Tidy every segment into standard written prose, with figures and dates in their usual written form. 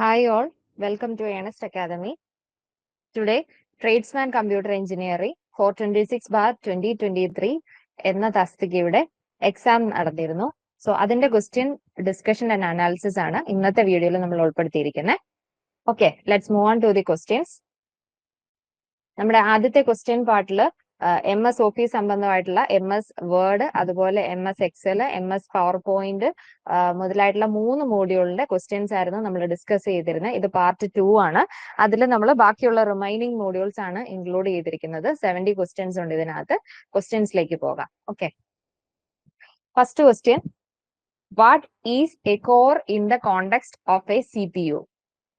Hi all, welcome to Ernest Academy. Today, Tradesman Computer Engineering 426/2023 എന്ന തസ്തികയുടെ exam നടന്നിരുന്നു. So അതിന്റെ ക്വസ്റ്റ്യൻ ഡിസ്കഷൻ ആൻഡ് അനാലിസിസ് ആണ് ഇന്നത്തെ വീഡിയോയിൽ നമ്മൾ ഉൾപ്പെടുത്തിയിരിക്കുന്നത്. Okay, let's move on to the questions. നമ്മുടെ ആദ്യത്തെ ക്വസ്റ്റ്യൻ പാർട്ടിൽ MS ഓഫീസ് സംബന്ധമായിട്ടുള്ള MS വേർഡ്, അതുപോലെ MS excel, MS PowerPoint മുതലായിട്ടുള്ള 3 മോഡ്യൂളിന്റെ ക്വസ്റ്റ്യൻസ് ആയിരുന്നു നമ്മൾ ഡിസ്കസ് ചെയ്തിരുന്നത്. ഇത് പാർട്ട് 2 ആണ്. അതിൽ നമ്മൾ ബാക്കിയുള്ള റിമൈനിങ് മോഡ്യൂൾസ് ആണ് ഇൻക്ലൂഡ് ചെയ്തിരിക്കുന്നത്. 70 ക്വസ്റ്റ്യൻസ് ഉണ്ട് ഇതിനകത്ത്. ക്വസ്റ്റ്യൻസിലേക്ക് പോകാം. Okay, first question, what is A core in the context of A CPU?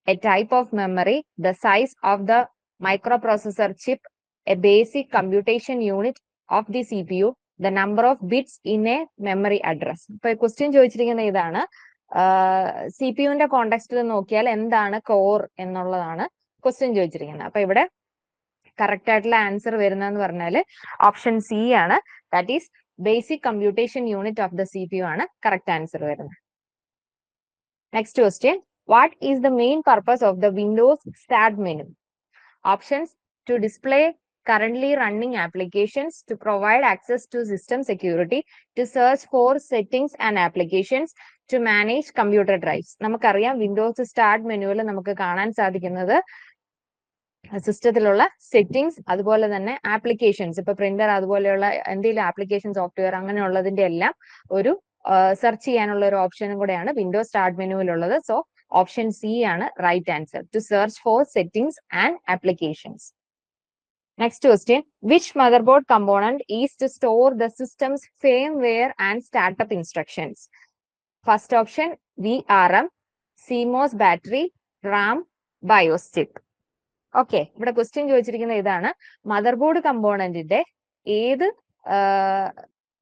A type of memory, the size of the microprocessor chip, a basic computation unit of the CPU, the number of bits in a memory address. ഇപ്പൊ question ചോദിച്ചിരിക്കുന്ന ഇതാണ്, സിപിയുവിന്റെ കോണ്ടെക്സ്റ്റിൽ നോക്കിയാൽ എന്താണ് core എന്നുള്ളതാണ് question ചോദിച്ചിരിക്കുന്നത്. അപ്പൊ ഇവിടെ correct ആയിട്ടുള്ള ആൻസർ വരുന്നതെന്ന് പറഞ്ഞാൽ ഓപ്ഷൻ സി ആണ്. That is basic computation unit of the CPU ആണ് കറക്റ്റ് ആൻസർ വരുന്നത്. Next question, what is the main purpose of the Windows Start menu? Options: to display currently running applications, to provide access to system security, to search for settings and applications, to manage computer drives. നമുക്കറിയാം Windows start മെനുവിൽ നമുക്ക് കാണാൻ സാധിക്കുന്നത് സിസ്റ്റത്തിലുള്ള settings, അതുപോലെ തന്നെ applications, ഇപ്പൊ printer അതുപോലെയുള്ള എന്തെങ്കിലും ആപ്ലിക്കേഷൻ സോഫ്റ്റ്വെയർ അങ്ങനെയുള്ളതിന്റെ എല്ലാം ഒരു സെർച്ച് ചെയ്യാനുള്ള ഒരു ഓപ്ഷനും കൂടെയാണ് വിൻഡോസ് സ്റ്റാർട്ട് മെനുവിലുള്ളത്. സോ ഓപ്ഷൻ സി ആണ് right answer, to search for settings and applications. Next question, which motherboard component is to store the system's firmware and startup instructions? First option VRM, CMOS battery, RAM, BIOS ചിപ്പ്. Okay, ഇവിടെ question ചോദിച്ചിരിക്കുന്ന ഇതാണ്, motherboard കമ്പോണന്റിന്റെ ഏത്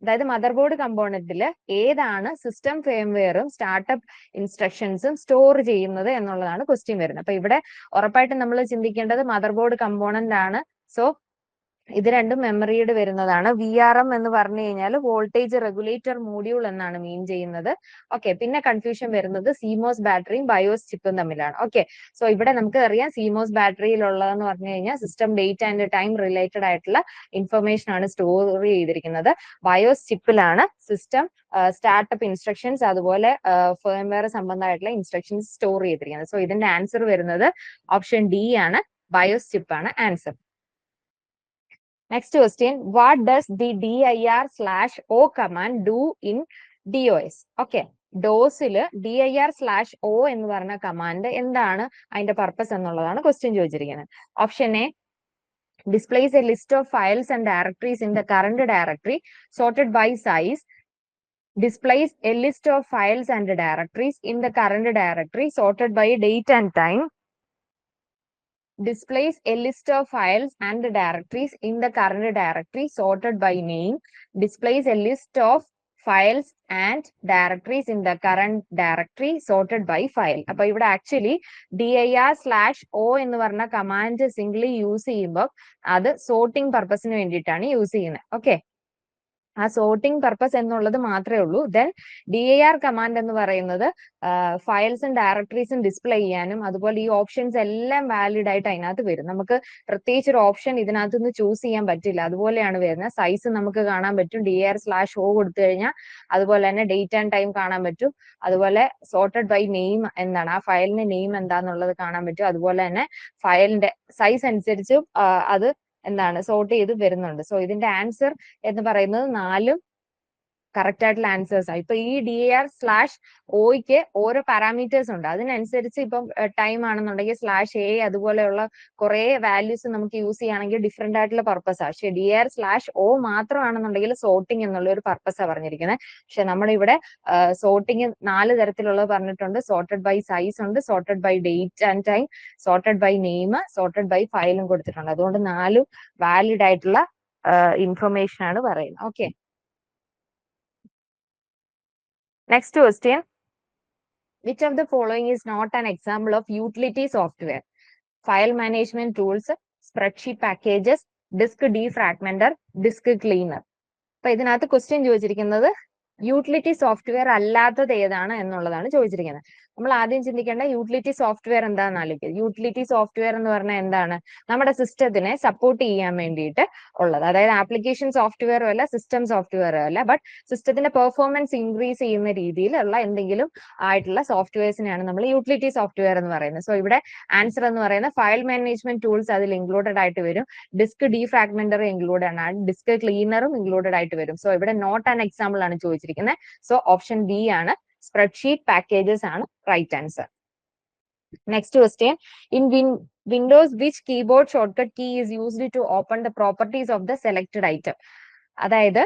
അതായത് motherboard കമ്പോണന്റിൽ ഏതാണ് system ഫേംവെയറും സ്റ്റാർട്ടപ്പ് ഇൻസ്ട്രക്ഷൻസും സ്റ്റോർ ചെയ്യുന്നത് എന്നുള്ളതാണ് ക്വസ്റ്റ്യൻ വരുന്നത്. അപ്പൊ ഇവിടെ ഉറപ്പായിട്ടും നമ്മൾ ചിന്തിക്കേണ്ടത് മദർബോർഡ് കമ്പോണന്റ് ആണ്. സോ ഇത് രണ്ടും മെമ്മറിയുടെ വരുന്നതാണ്. VRM എന്ന് പറഞ്ഞു കഴിഞ്ഞാൽ വോൾട്ടേജ് റെഗുലേറ്റർ മോഡ്യൂൾ എന്നാണ് മീൻ ചെയ്യുന്നത്. ഓക്കെ, പിന്നെ കൺഫ്യൂഷൻ വരുന്നത് CMOS ബാറ്ററിയും BIOS ചിപ്പും തമ്മിലാണ്. ഓക്കെ, സോ ഇവിടെ നമുക്ക് അറിയാം CMOS ബാറ്ററിയിലുള്ളതെന്ന് പറഞ്ഞു കഴിഞ്ഞാൽ system date and time related ആയിട്ടുള്ള ഇൻഫർമേഷൻ ആണ് സ്റ്റോർ ചെയ്തിരിക്കുന്നത്. BIOS ചിപ്പിലാണ് സിസ്റ്റം സ്റ്റാർട്ടപ്പ് ഇൻസ്ട്രക്ഷൻസ് അതുപോലെ ഫേംവെയർ സംബന്ധമായിട്ടുള്ള ഇൻസ്ട്രക്ഷൻസ് സ്റ്റോർ ചെയ്തിരിക്കുന്നത്. സോ ഇതിന്റെ ആൻസർ വരുന്നത് ഓപ്ഷൻ ഡി ആണ്, BIOS ചിപ്പാണ് answer. Next question, what does the dir/o command do in DOS? Okay, DOSിൽ dir/o എന്ന് പറഞ്ഞ കമാൻഡ് എന്താണ്, അതിന്റെ പർപ്പസ് എന്നുള്ളതാണ് ക്വസ്റ്റ്യൻ ചോദിച്ചിരിക്കുന്നത്. Option A, displays a list of files and directories in the current directory sorted by size. Displays a list of files and directories in the current directory sorted by date and time. Displays a list of files and directories in the current directory sorted by name. Displays a list of files and directories in the current directory sorted by file. അപ്പൊ ഇവിടെ actually dir/o എന്ന് പറഞ്ഞ command സിംഗിളി use ചെയ്യുമ്പോൾ അത് sorting പർപ്പസിന് വേണ്ടിയിട്ടാണ് use ചെയ്യുന്നത്. Okay, ആ സോർട്ടിംഗ് പർപ്പസ് എന്നുള്ളത് മാത്രമേ ഉള്ളൂ. ദെൻ dir കമാൻഡ് എന്ന് പറയുന്നത് ഫയൽസും ഡയറക്ടറീസും ഡിസ്പ്ലേ ചെയ്യാനും അതുപോലെ ഈ ഓപ്ഷൻസ് എല്ലാം വാലിഡ് ആയിട്ട് അതിനകത്ത് വരും. നമുക്ക് പ്രത്യേകിച്ച് ഒരു ഓപ്ഷൻ ഇതിനകത്ത് നിന്ന് ചൂസ് ചെയ്യാൻ പറ്റില്ല, അതുപോലെയാണ് വരുന്നത്. സൈസ് നമുക്ക് കാണാൻ പറ്റും dir/o കൊടുത്തു കഴിഞ്ഞാൽ, അതുപോലെ തന്നെ ഡേറ്റ് ആൻഡ് ടൈം കാണാൻ പറ്റും, അതുപോലെ സോർട്ടഡ് ബൈ നെയിം എന്താണ്, ആ ഫയലിന്റെ നെയിം എന്താന്നുള്ളത് കാണാൻ പറ്റും, അതുപോലെ തന്നെ ഫയലിന്റെ സൈസ് അനുസരിച്ച് അത് എന്താണ് സോർട്ട് ചെയ്ത് വരുന്നുണ്ട്. സോ ഇതിന്റെ ആൻസർ എന്ന് പറയുന്നത് 4 കറക്റ്റ് ആയിട്ടുള്ള ആൻസേഴ്സ് ആണ്. ഇപ്പൊ ഈ dir/oയ്ക്ക് ഓരോ പാരാമീറ്റേഴ്സ് ഉണ്ട്, അതിനനുസരിച്ച് ഇപ്പം ടൈം ആണെന്നുണ്ടെങ്കിൽ /a അതുപോലെയുള്ള കുറെ വാല്യൂസ് നമുക്ക് യൂസ് ചെയ്യുകയാണെങ്കിൽ ഡിഫറെന്റ് ആയിട്ടുള്ള പർപ്പസ് ആണ്. പക്ഷെ dir/o മാത്രമാണെന്നുണ്ടെങ്കിൽ സോർട്ടിംഗ് എന്നുള്ള ഒരു പർപ്പസാണ് പറഞ്ഞിരിക്കുന്നത്. പക്ഷെ നമ്മുടെ ഇവിടെ സോർട്ടിങ് 4 തരത്തിലുള്ളത് പറഞ്ഞിട്ടുണ്ട്. സോർട്ടഡ് ബൈ സൈസ് ഉണ്ട്, sorted by date and time, sorted by name, sorted by ഫയലും കൊടുത്തിട്ടുണ്ട്. അതുകൊണ്ട് 4 വാലിഡ് ആയിട്ടുള്ള ഇൻഫർമേഷൻ ആണ് പറയുന്നത്. Okay, next question, which of the following is not an example of utility software? File management tools, spreadsheet packages, disk defragmenter, disk cleaner. അപ്പൊ ഇതിനകത്ത് question ചോദിച്ചിരിക്കുന്നത് utility software അല്ലാത്തത് ഏതാണ് എന്നുള്ളതാണ് ചോദിച്ചിരിക്കുന്നത്. നമ്മൾ ആദ്യം ചിന്തിക്കേണ്ട യൂട്ടിലിറ്റി സോഫ്റ്റ്വെയർ എന്താണെന്ന് ആലോചിക്കുക. യൂട്ടിലിറ്റി സോഫ്റ്റ്വെയർ എന്ന് പറഞ്ഞാൽ എന്താണ്? നമ്മുടെ സിസ്റ്റത്തിനെ സപ്പോർട്ട് ചെയ്യാൻ വേണ്ടിയിട്ട് ഉള്ളത്. അതായത് ആപ്ലിക്കേഷൻ സോഫ്റ്റ്വെയറും അല്ല, സിസ്റ്റം സോഫ്റ്റ്വെയറും അല്ല, ബട്ട് സിസ്റ്റത്തിന്റെ പെർഫോമൻസ് ഇൻക്രീസ് ചെയ്യുന്ന രീതിയിലുള്ള എന്തെങ്കിലും ആയിട്ടുള്ള സോഫ്റ്റ്വെയർസിനെയാണ് നമ്മൾ യൂട്ടിലിറ്റി സോഫ്റ്റ്വെയർ എന്ന് പറയുന്നത്. സോ ഇവിടെ ആൻസർ എന്ന് പറയുന്നത് ഫയൽ മാനേജ്മെന്റ് ടൂൾസ് അതിൽ ഇൻക്ലൂഡഡ് ആയിട്ട് വരും. ഡിസ്ക് ഡീഫ്രാഗ്മെന്റർ ഇൻക്ലൂഡഡ് ആണ്. ഡിസ്ക് ക്ലീനറും ഇൻക്ലൂഡഡ് ആയിട്ട് വരും. സോ ഇവിടെ നോട്ട് ആൻ എക്സാമ്പിൾ ആണ് ചോദിച്ചിരിക്കുന്നത്. സോ ഓപ്ഷൻ ബി ആണ്, സ്പ്രെഡ്ഷീറ്റ് പാക്കേജസ് ആണ് right answer. Next question. In Windows, which keyboard shortcut key is used to open the properties of the selected item? അതായത്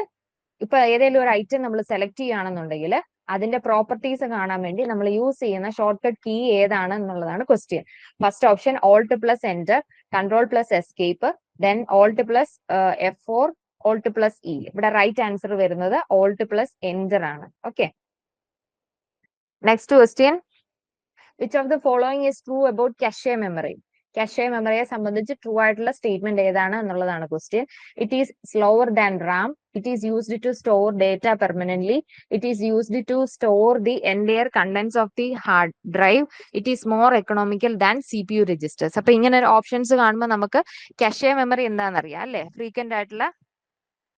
ഇപ്പൊ ഏതെങ്കിലും ഒരു ഐറ്റം നമ്മൾ സെലക്ട് ചെയ്യുകയാണെന്നുണ്ടെങ്കിൽ അതിന്റെ പ്രോപ്പർട്ടീസ് കാണാൻ വേണ്ടി നമ്മൾ യൂസ് ചെയ്യുന്ന ഷോർട്ട് കട്ട് കീ ഏതാണ് എന്നുള്ളതാണ് question. First option alt plus enter, control plus escape, then alt plus F4, alt plus E. ഇവിടെ റൈറ്റ് ആൻസർ വരുന്നത് ഓൾട്ട് പ്ലസ് എന്റർ ആണ്. Okay, next question. Which of the following is true about cache memory? cache മെമ്മറിയെ സംബന്ധിച്ച് true ആയിട്ടുള്ള statement ഏതാണ് എന്നുള്ളതാണ് question. It is slower than RAM, it is used to store data permanently, it is used to store the entire contents of the hard drive, it is more economical than CPU registers. അപ്പൊ ഇങ്ങനെ ഒരു options കാണുമ്പോൾ നമുക്ക് cache memory എന്താണെന്നറിയാം അല്ലെ? Frequent ആയിട്ടുള്ള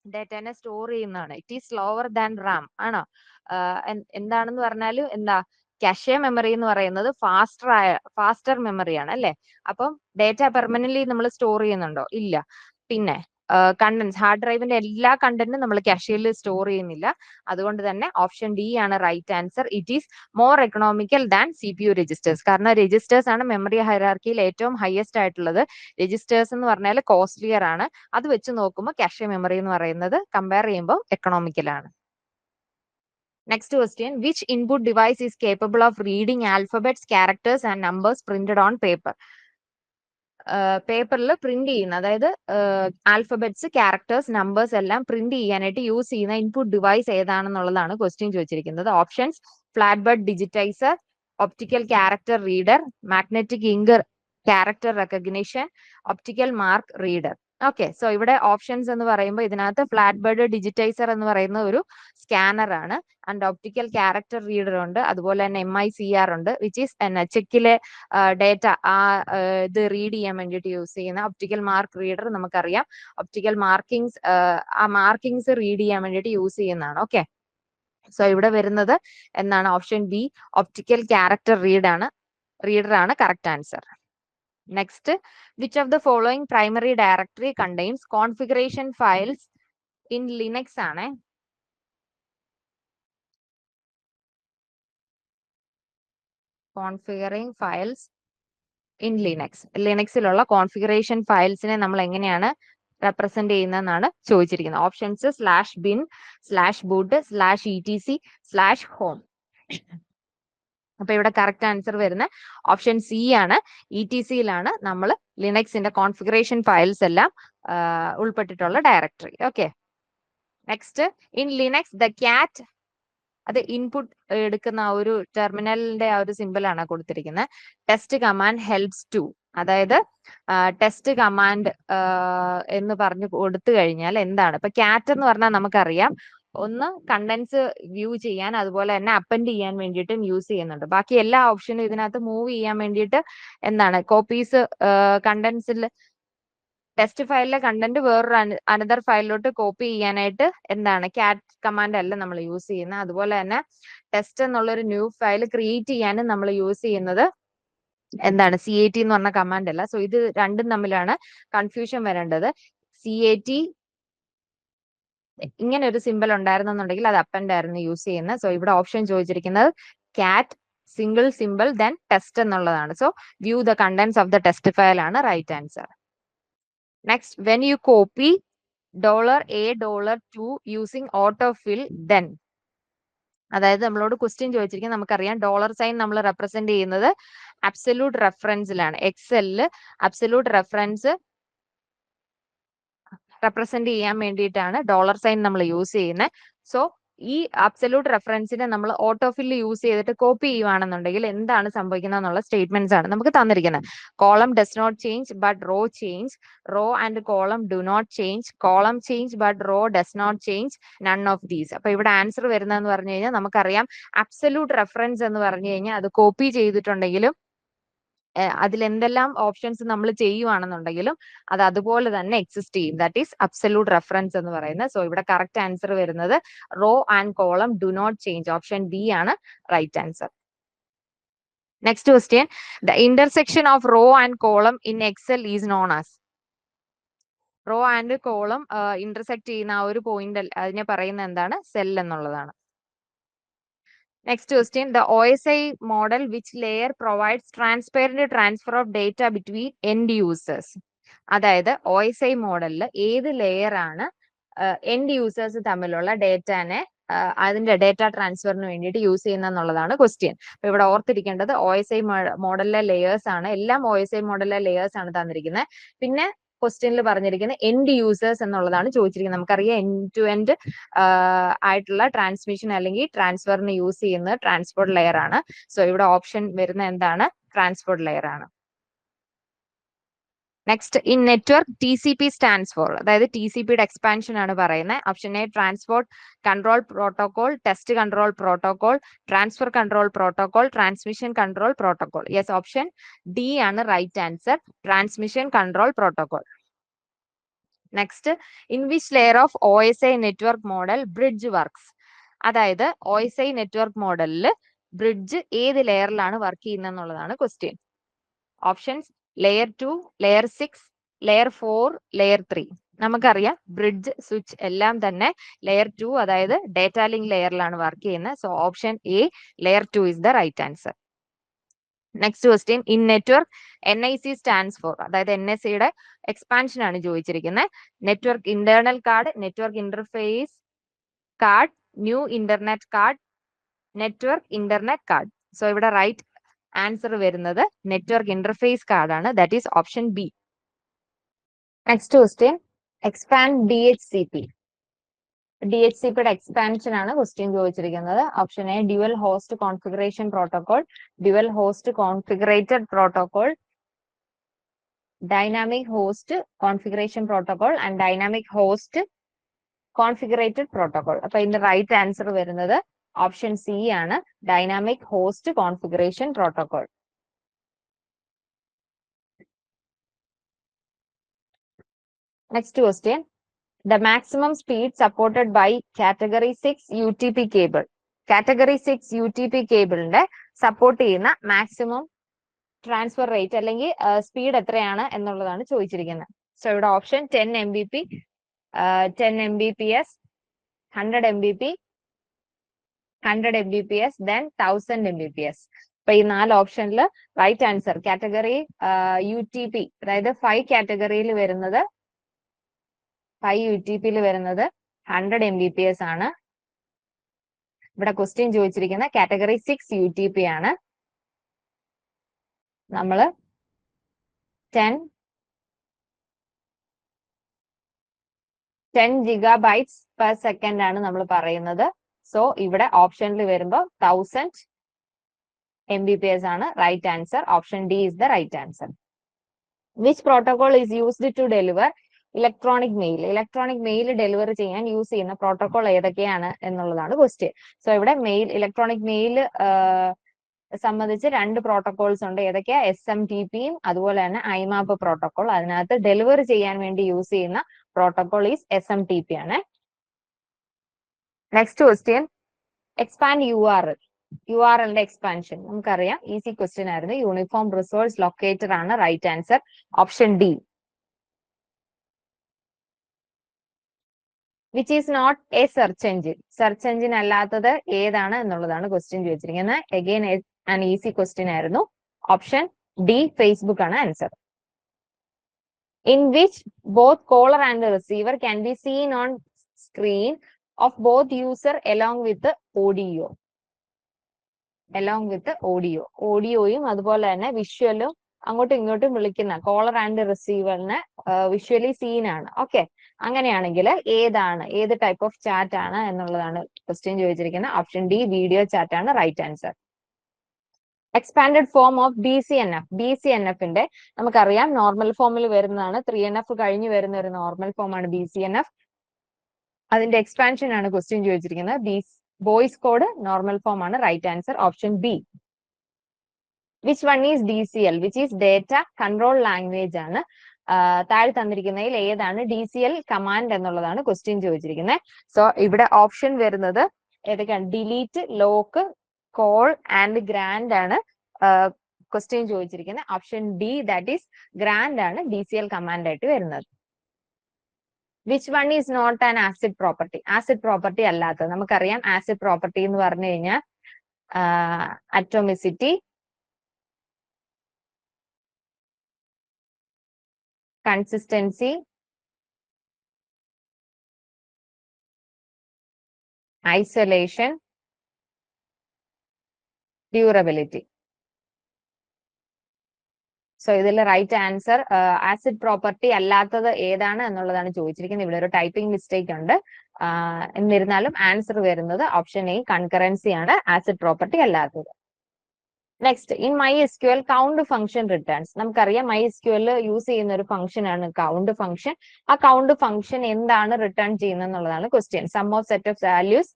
ഡേറ്റനെ store ചെയ്യുന്നതാണ്. It is slower than Ram ആണോ? എന്താണെന്ന് പറഞ്ഞാൽ എന്താ? cache മെമ്മറി എന്ന് പറയുന്നത് ഫാസ്റ്റർ മെമ്മറിയാണ് അല്ലെ? അപ്പം ഡേറ്റ പെർമനന്റ്ലി നമ്മൾ സ്റ്റോർ ചെയ്യുന്നുണ്ടോ? ഇല്ല. പിന്നെ കണ്ടന്റ്സ്, ഹാർഡ് ഡ്രൈവിന്റെ എല്ലാ കണ്ടന്റും നമ്മൾ cacheയിൽ സ്റ്റോർ ചെയ്യുന്നില്ല. അതുകൊണ്ട് തന്നെ ഓപ്ഷൻ ഡി ആണ് right answer. It is more economical than CPU registers. കാരണം രജിസ്റ്റേഴ്സ് ആണ് മെമ്മറി ഹൈറാർക്കിയിൽ ഏറ്റവും ഹയസ്റ്റ് ആയിട്ടുള്ളത്. രജിസ്റ്റേഴ്സ് എന്ന് പറഞ്ഞാൽ കോസ്റ്റ്ലിയർ ആണ്. അത് വെച്ച് നോക്കുമ്പോൾ cache മെമ്മറി എന്ന് പറയുന്നത് കമ്പയർ ചെയ്യുമ്പോൾ എക്കണോമിക്കൽ ആണ്. Next question. Which input device is capable of reading alphabets, characters and numbers printed on paper? പേപ്പറിൽ പ്രിന്റ് ചെയ്യുന്ന, അതായത് ആൽഫബറ്റ്സ്, ക്യാരക്ടേഴ്സ്, നമ്പേഴ്സ് എല്ലാം പ്രിന്റ് ചെയ്യാനായിട്ട് യൂസ് ചെയ്യുന്ന ഇൻപുട്ട് ഡിവൈസ് ഏതാണെന്നുള്ളതാണ് ക്വസ്റ്റ്യൻ ചോദിച്ചിരിക്കുന്നത്. Options: flat bed digitizer, optical character reader, magnetic ink character recognition, optical mark reader. Okay, so ഇവിടെ options എന്ന് പറയുമ്പോൾ ഇതിനകത്ത് ഫ്ലാറ്റ് ബെഡ് ഡിജിറ്റൈസർ എന്ന് പറയുന്ന ഒരു സ്കാനർ ആണ്, ആൻഡ് ഒപ്റ്റിക്കൽ ക്യാരക്ടർ റീഡർ ഉണ്ട്, അതുപോലെ തന്നെ MICR ഉണ്ട്, വിച്ച് ഈസ് ചെക്കിലെ ഡേറ്റ ഇത് റീഡ് ചെയ്യാൻ വേണ്ടിയിട്ട് യൂസ് ചെയ്യുന്ന. ഒപ്റ്റിക്കൽ മാർക്ക് റീഡർ നമുക്കറിയാം, ഒപ്റ്റിക്കൽ മാർക്കിങ്സ്, ആ മാർക്കിങ്സ് റീഡ് ചെയ്യാൻ വേണ്ടിയിട്ട് യൂസ് ചെയ്യുന്നതാണ്. ഓക്കെ, സോ ഇവിടെ വരുന്നത് എന്താണ്? Option B, optical character reader ആണ് correct answer. Next. Which of the following primary directory contains configuration files in Linux ആണ്? Configuring files in Linux. ലിനക്സിലുള്ള കോൺഫിഗറേഷൻ ഫയൽസിനെ നമ്മൾ എങ്ങനെയാണ് റെപ്രസെന്റ് ചെയ്യുന്നതെന്നാണ് ചോദിച്ചിരിക്കുന്നത്. Options: /bin, /boot, /etc, /home. അപ്പൊ ഇവിടെ കറക്റ്റ് ആൻസർ വരുന്ന ഓപ്ഷൻ സി ആണ്. ETCയിലാണ് നമ്മൾ ലിനക്സിന്റെ കോൺഫിഗറേഷൻ ഫയൽസ് എല്ലാം ഉൾപ്പെട്ടിട്ടുള്ള directory. Okay, next. In Linux the cat, അത് ഇൻപുട്ട് എടുക്കുന്ന ഒരു ടെർമിനലിന്റെ ആ ഒരു സിമ്പിൾ ആണ് കൊടുത്തിരിക്കുന്നത്. ടെസ്റ്റ് കമാൻഡ് ഹെൽപ്സ് ടു, അതായത് ടെസ്റ്റ് കമാൻഡ് എന്ന് പറഞ്ഞു കൊടുത്തു കഴിഞ്ഞാൽ എന്താണ്? ഇപ്പൊ ക്യാറ്റ് എന്ന് പറഞ്ഞാൽ നമുക്കറിയാം, ഒന്ന് കണ്ടന്റ്സ് വ്യൂ ചെയ്യാൻ, അതുപോലെ തന്നെ അപ്പൻഡ് ചെയ്യാൻ വേണ്ടിയിട്ടും യൂസ് ചെയ്യുന്നുണ്ട്. ബാക്കി എല്ലാ ഓപ്ഷനും ഇതിനകത്ത് മൂവ് ചെയ്യാൻ വേണ്ടിയിട്ട് എന്താണ്? കോപ്പീസ്, കണ്ടന്റ്സിൽ ടെസ്റ്റ് ഫയലിലെ കണ്ടന്റ് വേറൊരു അനദർ ഫയലിലോട്ട് കോപ്പി ചെയ്യാനായിട്ട് എന്താണ്? ക്യാറ്റ് കമാൻഡ് അല്ല നമ്മൾ യൂസ് ചെയ്യുന്നത്. അതുപോലെ തന്നെ ടെസ്റ്റ് എന്നുള്ളൊരു ന്യൂ ഫയൽ ക്രിയേറ്റ് ചെയ്യാനും നമ്മൾ യൂസ് ചെയ്യുന്നത് എന്താണ്? CAT എന്ന് പറഞ്ഞ കമാൻഡ് അല്ല. സോ ഇത് രണ്ടും തമ്മിലാണ് കൺഫ്യൂഷൻ വരേണ്ടത്. CAT ഇങ്ങനെ ഒരു സിമ്പിൾ ഉണ്ടായിരുന്നെന്നുണ്ടെങ്കിൽ അത് അപ്പൻഡ് ആയിരുന്നു യൂസ് ചെയ്യുന്നത്. സോ ഇവിടെ ഓപ്ഷൻ ചോദിച്ചിരിക്കുന്നത് cat single simple then test എന്നുള്ളതാണ്. So view the contents of the test file ആണ് right answer. Next. When you copy $A $2 using autofill then, അതായത് നമ്മളോട് ക്വസ്റ്റ്യൻ ചോദിച്ചിരിക്കുന്നത്, നമുക്കറിയാം $സൈൻ നമ്മൾ റെപ്രസെന്റ് ചെയ്യുന്നത് അബ്സല്യൂട്ട് റെഫറൻസിലാണ്. എക്സെല്ലിൽ അബ്സല്യൂട്ട് റെഫറൻസ് റെപ്രസെന്റ് ചെയ്യാൻ വേണ്ടിയിട്ടാണ് $സൈൻ നമ്മൾ യൂസ് ചെയ്യുന്നത്. സോ ഈ അബ്സല്യൂട്ട് റെഫറൻസിനെ നമ്മൾ ഓട്ടോഫിൽ യൂസ് ചെയ്തിട്ട് കോപ്പി ചെയ്യുവാണെന്നുണ്ടെങ്കിൽ എന്താണ് സംഭവിക്കുന്നത് എന്നുള്ള സ്റ്റേറ്റ്മെന്റ്സ് ആണ് നമുക്ക് തന്നിരിക്കുന്നത്. Column does not change but row change, row and column do not change, column change but row does not change, none of these. അപ്പൊ ഇവിടെ ആൻസർ വരുന്നതെന്ന് പറഞ്ഞു കഴിഞ്ഞാൽ നമുക്കറിയാം അബ്സല്യൂട്ട് റെഫറൻസ് എന്ന് പറഞ്ഞു കഴിഞ്ഞാൽ അത് കോപ്പി ചെയ്തിട്ടുണ്ടെങ്കിലും അതിൽ എന്തെല്ലാം ഓപ്ഷൻസ് നമ്മൾ ചെയ്യുവാണെന്നുണ്ടെങ്കിലും അത് അതുപോലെ തന്നെ എക്സിസ്റ്റ് ചെയ്യും. ദാറ്റ് ഈസ് അബ്സല്യൂട്ട് റെഫറൻസ് എന്ന് പറയുന്നത്. സോ ഇവിടെ കറക്റ്റ് ആൻസർ വരുന്നത് row and column do not change, option B ആണ് right answer. Next question, the intersection of row and column in excel is known as. Row and column intersect ചെയ്യുന്ന ആ ഒരു point അതിനെ പറയുന്നത് എന്താണ്? Cell എന്നുള്ളതാണ്. Next question, the OSI model which layer provides transparent transfer of data between end users. അതായത് OSI മോഡലിൽ ഏത് ലെയർ ആണ് എൻഡ് യൂസേഴ്സ് തമ്മിലുള്ള ഡേറ്റാനെ അതിന്റെ ഡേറ്റ ട്രാൻസ്ഫറിന് വേണ്ടിയിട്ട് യൂസ് ചെയ്യുന്ന എന്നുള്ളതാണ് ക്വസ്റ്റ്യൻ. അപ്പൊ ഇവിടെ ഓർത്തിരിക്കേണ്ടത് OSI മോഡലിലെ ലെയേഴ്സ് ആണ്, എല്ലാം OSI മോഡലിലെ ലെയേഴ്സ് ആണ് തന്നിരിക്കുന്നത്. പിന്നെ ക്വസ്റ്റ്യനിൽ പറഞ്ഞിരിക്കുന്നത് എൻഡ് യൂസേഴ്സ് എന്നുള്ളതാണ് ചോദിച്ചിരിക്കുന്നത്. നമുക്കറിയാം എൻഡ് ടു എൻഡ് ആയിട്ടുള്ള ട്രാൻസ്മിഷൻ അല്ലെങ്കിൽ ട്രാൻസ്ഫറിന് യൂസ് ചെയ്യുന്നത് ട്രാൻസ്പോർട്ട് ലെയർ ആണ്. സോ ഇവിടെ ഓപ്ഷൻ വരുന്ന എന്താണ്? ട്രാൻസ്പോർട്ട് ലെയർ ആണ്. Next, in network TCP stands for, അതായത് TCPയുടെ എക്സ്പാൻഷൻ ആണ് പറയുന്നത്. Option A transport control protocol, test control protocol, transfer control protocol, transmission control protocol. Yes, option D ആണ് right answer, transmission control protocol. Next, in which layer of OSI network model bridge works. അതായത് OSI network മോഡലിൽ bridge ഏത് ലെയറിലാണ് work ചെയ്യുന്നത് എന്നുള്ളതാണ് question. Options layer 2, layer 6, layer 4, layer 3. നമുക്കറിയാം bridge, switch എല്ലാം തന്നെ ലെയർ 2 അതായത് ഡേറ്റ ലിങ്ക് ലെയറിലാണ് വർക്ക് ചെയ്യുന്നത്. So option A layer 2 is the right answer. Next question, in network NIC stands for, അതായത് NICയുടെ എക്സ്പാൻഷൻ ആണ് ചോദിച്ചിരിക്കുന്നത്. Network internal card, network interface card, new internet card, network internet card. So ഇവിടെ right answer വരുന്നത് network interface card ആണ്, that is option B. Next question, expand DHCP. DHCPയുടെ expansion ആണ് question ചോദിച്ചിരിക്കുന്നത്. Option A dual host configuration protocol, dual host configurated protocol, dynamic host configuration protocol and dynamic host configurated protocol. അപ്പൊ ഇതിന്റെ right answer വരുന്നത് option C ആണ്, dynamic host configuration protocol. Next question, the maximum speed supported by category 6 UTP cable. Category 6 UTP കേബിളിന്റെ support ചെയ്യുന്ന maximum transfer rate അല്ലെങ്കിൽ speed എത്രയാണ് എന്നുള്ളതാണ് ചോദിച്ചിരിക്കുന്നത്. സോ ഇവിടെ option 10 Mbp, 10 Mbps, 100 Mbp, 100 Mbps, then 1000 Mbps. അപ്പൊ ഈ 4 ഓപ്ഷനിൽ റൈറ്റ് ആൻസർ കാറ്റഗറി UTP, അതായത് 5 കാറ്റഗറിയിൽ വരുന്നത് 5 UTPയിൽ വരുന്നത് 100 Mbps ആണ്. ഇവിടെ ക്വസ്റ്റ്യൻ ചോദിച്ചിരിക്കുന്ന കാറ്റഗറി 6 UTP ആണ്. നമ്മള് 10 GB per second ആണ് നമ്മൾ പറയുന്നത്. സോ ഇവിടെ ഓപ്ഷനിൽ വരുമ്പോൾ 1000 Mbps ആണ് right answer. Option D is the right answer. Which protocol is used to deliver electronic mail. Electronic mail deliver ചെയ്യാൻ യൂസ് ചെയ്യുന്ന പ്രോട്ടോകോൾ ഏതൊക്കെയാണ് എന്നുള്ളതാണ് ക്വസ്റ്റ്യൻ. സോ ഇവിടെ ഇലക്ട്രോണിക് മെയിൽ സംബന്ധിച്ച് 2 പ്രോട്ടോകോൾസ് ഉണ്ട്. ഏതൊക്കെയാ? SMTPയും അതുപോലെ തന്നെ IMAP പ്രോട്ടോകോൾ. അതിനകത്ത് ഡെലിവർ ചെയ്യാൻ വേണ്ടി യൂസ് ചെയ്യുന്ന പ്രോട്ടോകോൾ ഈസ് SMTP ആണ്. Next question, expand URL. URLന്റെ എക്സ്പാൻഷൻ നമുക്കറിയാം, ഈസി ക്വസ്റ്റ്യൻ ആയിരുന്നു. യൂണിഫോം റിസോഴ്സ് ലൊക്കേറ്റർ ആണ് right answer. Option D. Which is not a search engine. Search engine അല്ലാത്തത് ഏതാണ് എന്നുള്ളതാണ് ക്വസ്റ്റ്യൻ ചോദിച്ചിരിക്കുന്നത്. അഗെയിൻ ആൻ ഈസി ക്വസ്റ്റ്യൻ ആയിരുന്നു. ഓപ്ഷൻ ഡി ഫേസ്ബുക്ക് ആണ് answer. In which both caller and receiver can be seen on screen of both user along with audio. ഓഡിയോയും അതുപോലെ തന്നെ വിഷ്വലും അങ്ങോട്ടും ഇങ്ങോട്ടും വിളിക്കുന്ന കോളർ ആൻഡ് റിസീവറിന് വിഷ്വലി സീൻ ആണ്. ഓക്കെ, അങ്ങനെയാണെങ്കിൽ ഏത് ടൈപ്പ് ഓഫ് ചാറ്റ് ആണ് എന്നുള്ളതാണ് ക്വസ്റ്റ്യൻ ചോദിച്ചിരിക്കുന്നത്. ഓപ്ഷൻ ഡി വീഡിയോ ചാറ്റ് ആണ് right answer. Expanded form of BCNF നമുക്കറിയാം നോർമൽ ഫോമിൽ വരുന്നതാണ്. 3NF കഴിഞ്ഞ് വരുന്ന ഒരു നോർമൽ ഫോം ആണ് BCNF. അതിന്റെ എക്സ്പാൻഷൻ ആണ് ക്വസ്റ്റ്യൻ ചോദിച്ചിരിക്കുന്നത്. വോയിസ് കോഡ് നോർമൽ ഫോം ആണ് right answer option B. Which one is DCL which is data control language ആണ്. താഴെ തന്നിരിക്കുന്നതിൽ ഏതാണ് DCL കമാൻഡ് എന്നുള്ളതാണ് ക്വസ്റ്റ്യൻ ചോദിച്ചിരിക്കുന്നത്. സോ ഇവിടെ ഓപ്ഷൻ വരുന്നത് ഏതൊക്കെയാണ്? Delete, lock, call and grant ആണ് ക്വസ്റ്റ്യൻ ചോദിച്ചിരിക്കുന്നത്. Option D that is grant ആണ് DCL കമാൻഡ് ആയിട്ട് വരുന്നത്. Which one is not an acid property? Acid property അല്ലാത്തത് നമുക്കറിയാം. ആസിഡ് പ്രോപ്പർട്ടി എന്ന് പറഞ്ഞു കഴിഞ്ഞാൽ atomicity, consistency, isolation, durability. So ഇതിൽ റൈറ്റ് ആൻസർ ആസിഡ് പ്രോപ്പർട്ടി അല്ലാത്തത് ഏതാണ് എന്നുള്ളതാണ് ചോദിച്ചിരിക്കുന്നത്. ഇവിടെ ഒരു ടൈപ്പിംഗ് മിസ്റ്റേക്ക് ഉണ്ട്. എന്നിരുന്നാലും ആൻസർ വരുന്നത് ഓപ്ഷൻ എ കൺകറൻസി ആണ്, ആസിഡ് പ്രോപ്പർട്ടി അല്ലാത്തത്. Next, in MySQL count function returns. നമുക്കറിയാം MySQL യൂസ് ചെയ്യുന്ന ഒരു ഫംഗ്ഷൻ ആണ് കൗണ്ട് ഫംഗ്ഷൻ. ആ കൗണ്ട് ഫംഗ്ഷൻ എന്താണ് റിട്ടേൺ ചെയ്യുന്നത് എന്നുള്ളതാണ് question. Sum of set of values,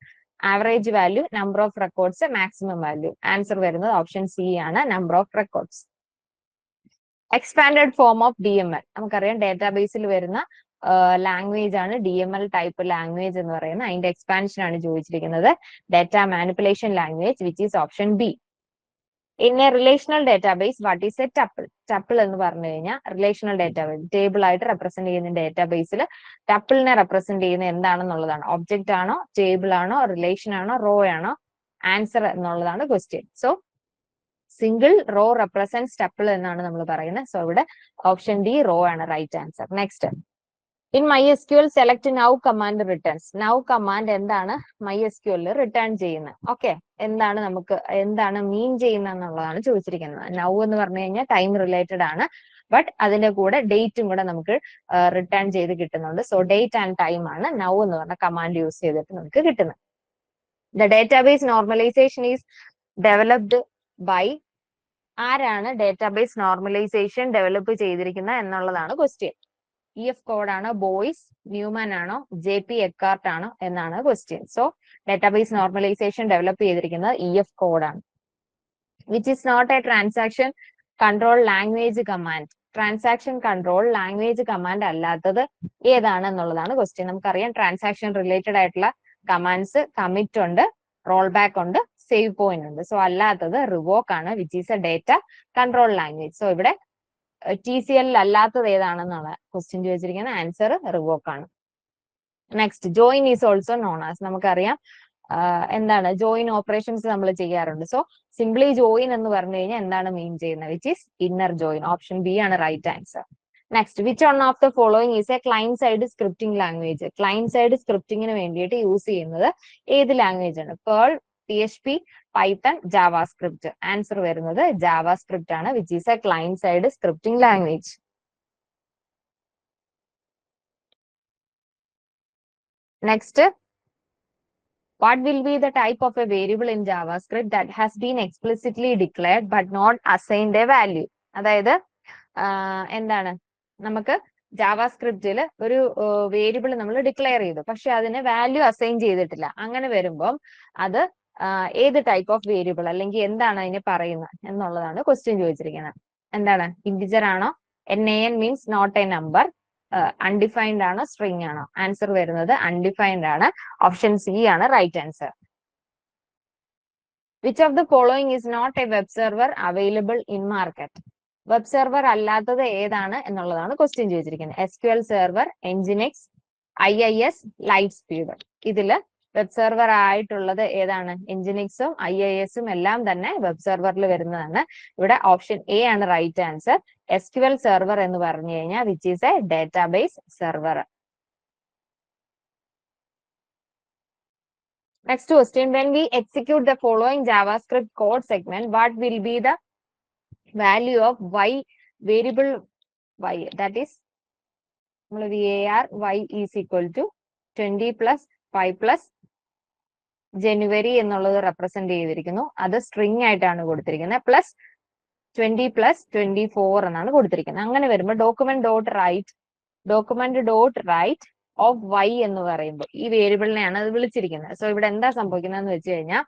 average value, number of records, maximum value. Answer വരുന്നത് ഓപ്ഷൻ സി ആണ്, number of records. Expanded form of DML. നമുക്കറിയാം ഡേറ്റാബേസിൽ വരുന്ന ലാംഗ്വേജ് ആണ് DML ടൈപ്പ് ലാംഗ്വേജ് എന്ന് പറയുന്നത്. അതിന്റെ എക്സ്പാൻഷൻ ആണ് ചോദിച്ചിരിക്കുന്നത്. Data manipulation language which is option B. In a relational database what is a tuple? Tuple എന്ന് പറഞ്ഞു കഴിഞ്ഞാൽ റിലേഷണൽ ഡേറ്റാബേസ്, ടേബിൾ ആയിട്ട് റെപ്രസെന്റ് ചെയ്യുന്ന ഡേറ്റാബേസിൽ ടപ്പിളിനെ റെപ്രസെന്റ് ചെയ്യുന്ന എന്താണെന്നുള്ളതാണ്. ഒബ്ജക്റ്റ് ആണോ, ടേബിൾ ആണോ, റിലേഷൻ ആണോ, റോ ആണോ? ആൻസർ എന്നുള്ളതാണ് question. So single row represents tuple എന്നാണ് നമ്മൾ പറയുന്നത്. സോ ഇവിടെ ഓപ്ഷൻ ഡി റോ ആണ് right answer. Next, in MySQL select now command returns. Now command എന്താണ് MySQL റിട്ടേൺ ചെയ്യുന്നത്? ഓക്കെ, എന്താണ് മീൻ ചെയ്യുന്നത് എന്നുള്ളതാണ് ചോദിച്ചിരിക്കുന്നത്. നൗ എന്ന് പറഞ്ഞു കഴിഞ്ഞാൽ ടൈം റിലേറ്റഡ് ആണ്, ബട്ട് അതിന്റെ കൂടെ ഡേറ്റും കൂടെ നമുക്ക് റിട്ടേൺ ചെയ്ത് കിട്ടുന്നുണ്ട്. സോ ഡേറ്റ് ആൻഡ് ടൈം ആണ് നൗ എന്ന് പറഞ്ഞ കമാൻഡ് യൂസ് ചെയ്തിട്ട് നമുക്ക് കിട്ടുന്നത്. The database normalisation is developed by. ആരാണ് ഡേറ്റാബേസ് നോർമലൈസേഷൻ ഡെവലപ്പ് ചെയ്തിരിക്കുന്നത് എന്നുള്ളതാണ് ക്വസ്റ്റ്യൻ. EF കോഡ് ആണോ, ബോയ്സ്, ന്യൂമാൻ ആണോ, JP എക്കാർട്ട് ആണോ എന്നാണ് question. So database normalisation develop ചെയ്തിരിക്കുന്നത് EF കോഡ് ആണ്. Which is not a transaction control language command. Transaction control language command അല്ലാത്തത് ഏതാണ് എന്നുള്ളതാണ് ക്വസ്റ്റ്യൻ. നമുക്കറിയാം ട്രാൻസാക്ഷൻ റിലേറ്റഡ് ആയിട്ടുള്ള കമാൻഡ്സ് കമ്മിറ്റ് ഉണ്ട്, റോൾ ബാക്ക് ഉണ്ട്, സേവ് പോയിന്റ് ഉണ്ട്. സോ അല്ലാത്തത് റിവോക്ക് ആണ്, which is A data control language. So ഇവിടെ TCL അല്ലാത്തത് ഏതാണെന്നാണ് ക്വസ്റ്റ്യൻ ചോദിച്ചിരിക്കുന്നത്. ആൻസർ റിവോക്ക് ആണ്. Next, join is also known as. നമുക്കറിയാം എന്താണ് ജോയിൻ ഓപ്പറേഷൻസ് നമ്മൾ ചെയ്യാറുണ്ട്. സോ സിംപ്ലി ജോയിൻ എന്ന് പറഞ്ഞു കഴിഞ്ഞാൽ എന്താണ് മീൻ ചെയ്യുന്നത്? Which is inner join. Option B ആണ് right answer. Next, which one of the following is a client side scripting language? Client side സ്ക്രിപ്റ്റിംഗിന് വേണ്ടിയിട്ട് യൂസ് ചെയ്യുന്നത് ഏത് ലാംഗ്വേജ് ആണ്? Perl, PHP, Python, JavaScript. Answer വരുന്നത് ജാവാസ്ക്രിപ്റ്റ് ആണ്, which is a client side scripting language. Next, what will be the type of a variable in JavaScript that has been explicitly declared but not assigned a value? അതായത് എന്താണ്, നമുക്ക് ജാവാസ്ക്രിപ്റ്റിൽ ഒരു variable നമ്മൾ declare ചെയ്തു, പക്ഷെ അതിന് value assign ചെയ്തിട്ടില്ല. അങ്ങനെ വരുമ്പം അത് ഏത് ടൈപ്പ് ഓഫ് വേരിയബിൾ അല്ലെങ്കിൽ എന്താണ് അതിനെ പറയുന്നത് എന്നുള്ളതാണ് ക്വസ്റ്റ്യൻ ചോദിച്ചിരിക്കുന്നത്. എന്താണ്, ഇന്റിജർ ആണോ? NaN means not a number. Undefined ആണോ, സ്ട്രിംഗ് ആണോ? ആൻസർ വരുന്നത് അൺഡിഫൈൻഡ് ആണ്, ഓപ്ഷൻ സി ആണ് right answer. Which of the following is not a web server available in market? Web server അല്ലാത്തത് ഏതാണ് എന്നുള്ളതാണ് ക്വസ്റ്റ്യൻ ചോദിച്ചിരിക്കുന്നത്. SQL server, Nginx, IIS, light speed. ഇതില് വെബ് സെർവർ ആയിട്ടുള്ളത് ഏതാണ്? Nginxഉം IISഉം എല്ലാം തന്നെ വെബ് സെർവറിൽ വരുന്നതാണ്. ഇവിടെ ഓപ്ഷൻ എ ആണ് റൈറ്റ് ആൻസർ. SQL സെർവർ എന്ന് പറഞ്ഞു കഴിഞ്ഞാൽ which is A database server. Next question, when we execute the following JavaScript code segment, what will be the value of y, variable y, that is var y is equal to 20 plus 5 plus ജനുവരി എന്നുള്ളത് represent ചെയ്തിരിക്കുന്നു. അത് string ആയിട്ടാണ് കൊടുത്തിരിക്കുന്നത്. Plus 20 plus 24 എന്നാണ് കൊടുത്തിരിക്കുന്നത്. അങ്ങനെ വരുമ്പോൾ document dot write of y എന്ന് പറയുമ്പോൾ ഈ വേരിയബിളിനെയാണ് അത് വിളിച്ചിരിക്കുന്നത്. സോ ഇവിടെ എന്താ സംഭവിക്കുന്നതെന്ന് വെച്ച് കഴിഞ്ഞാൽ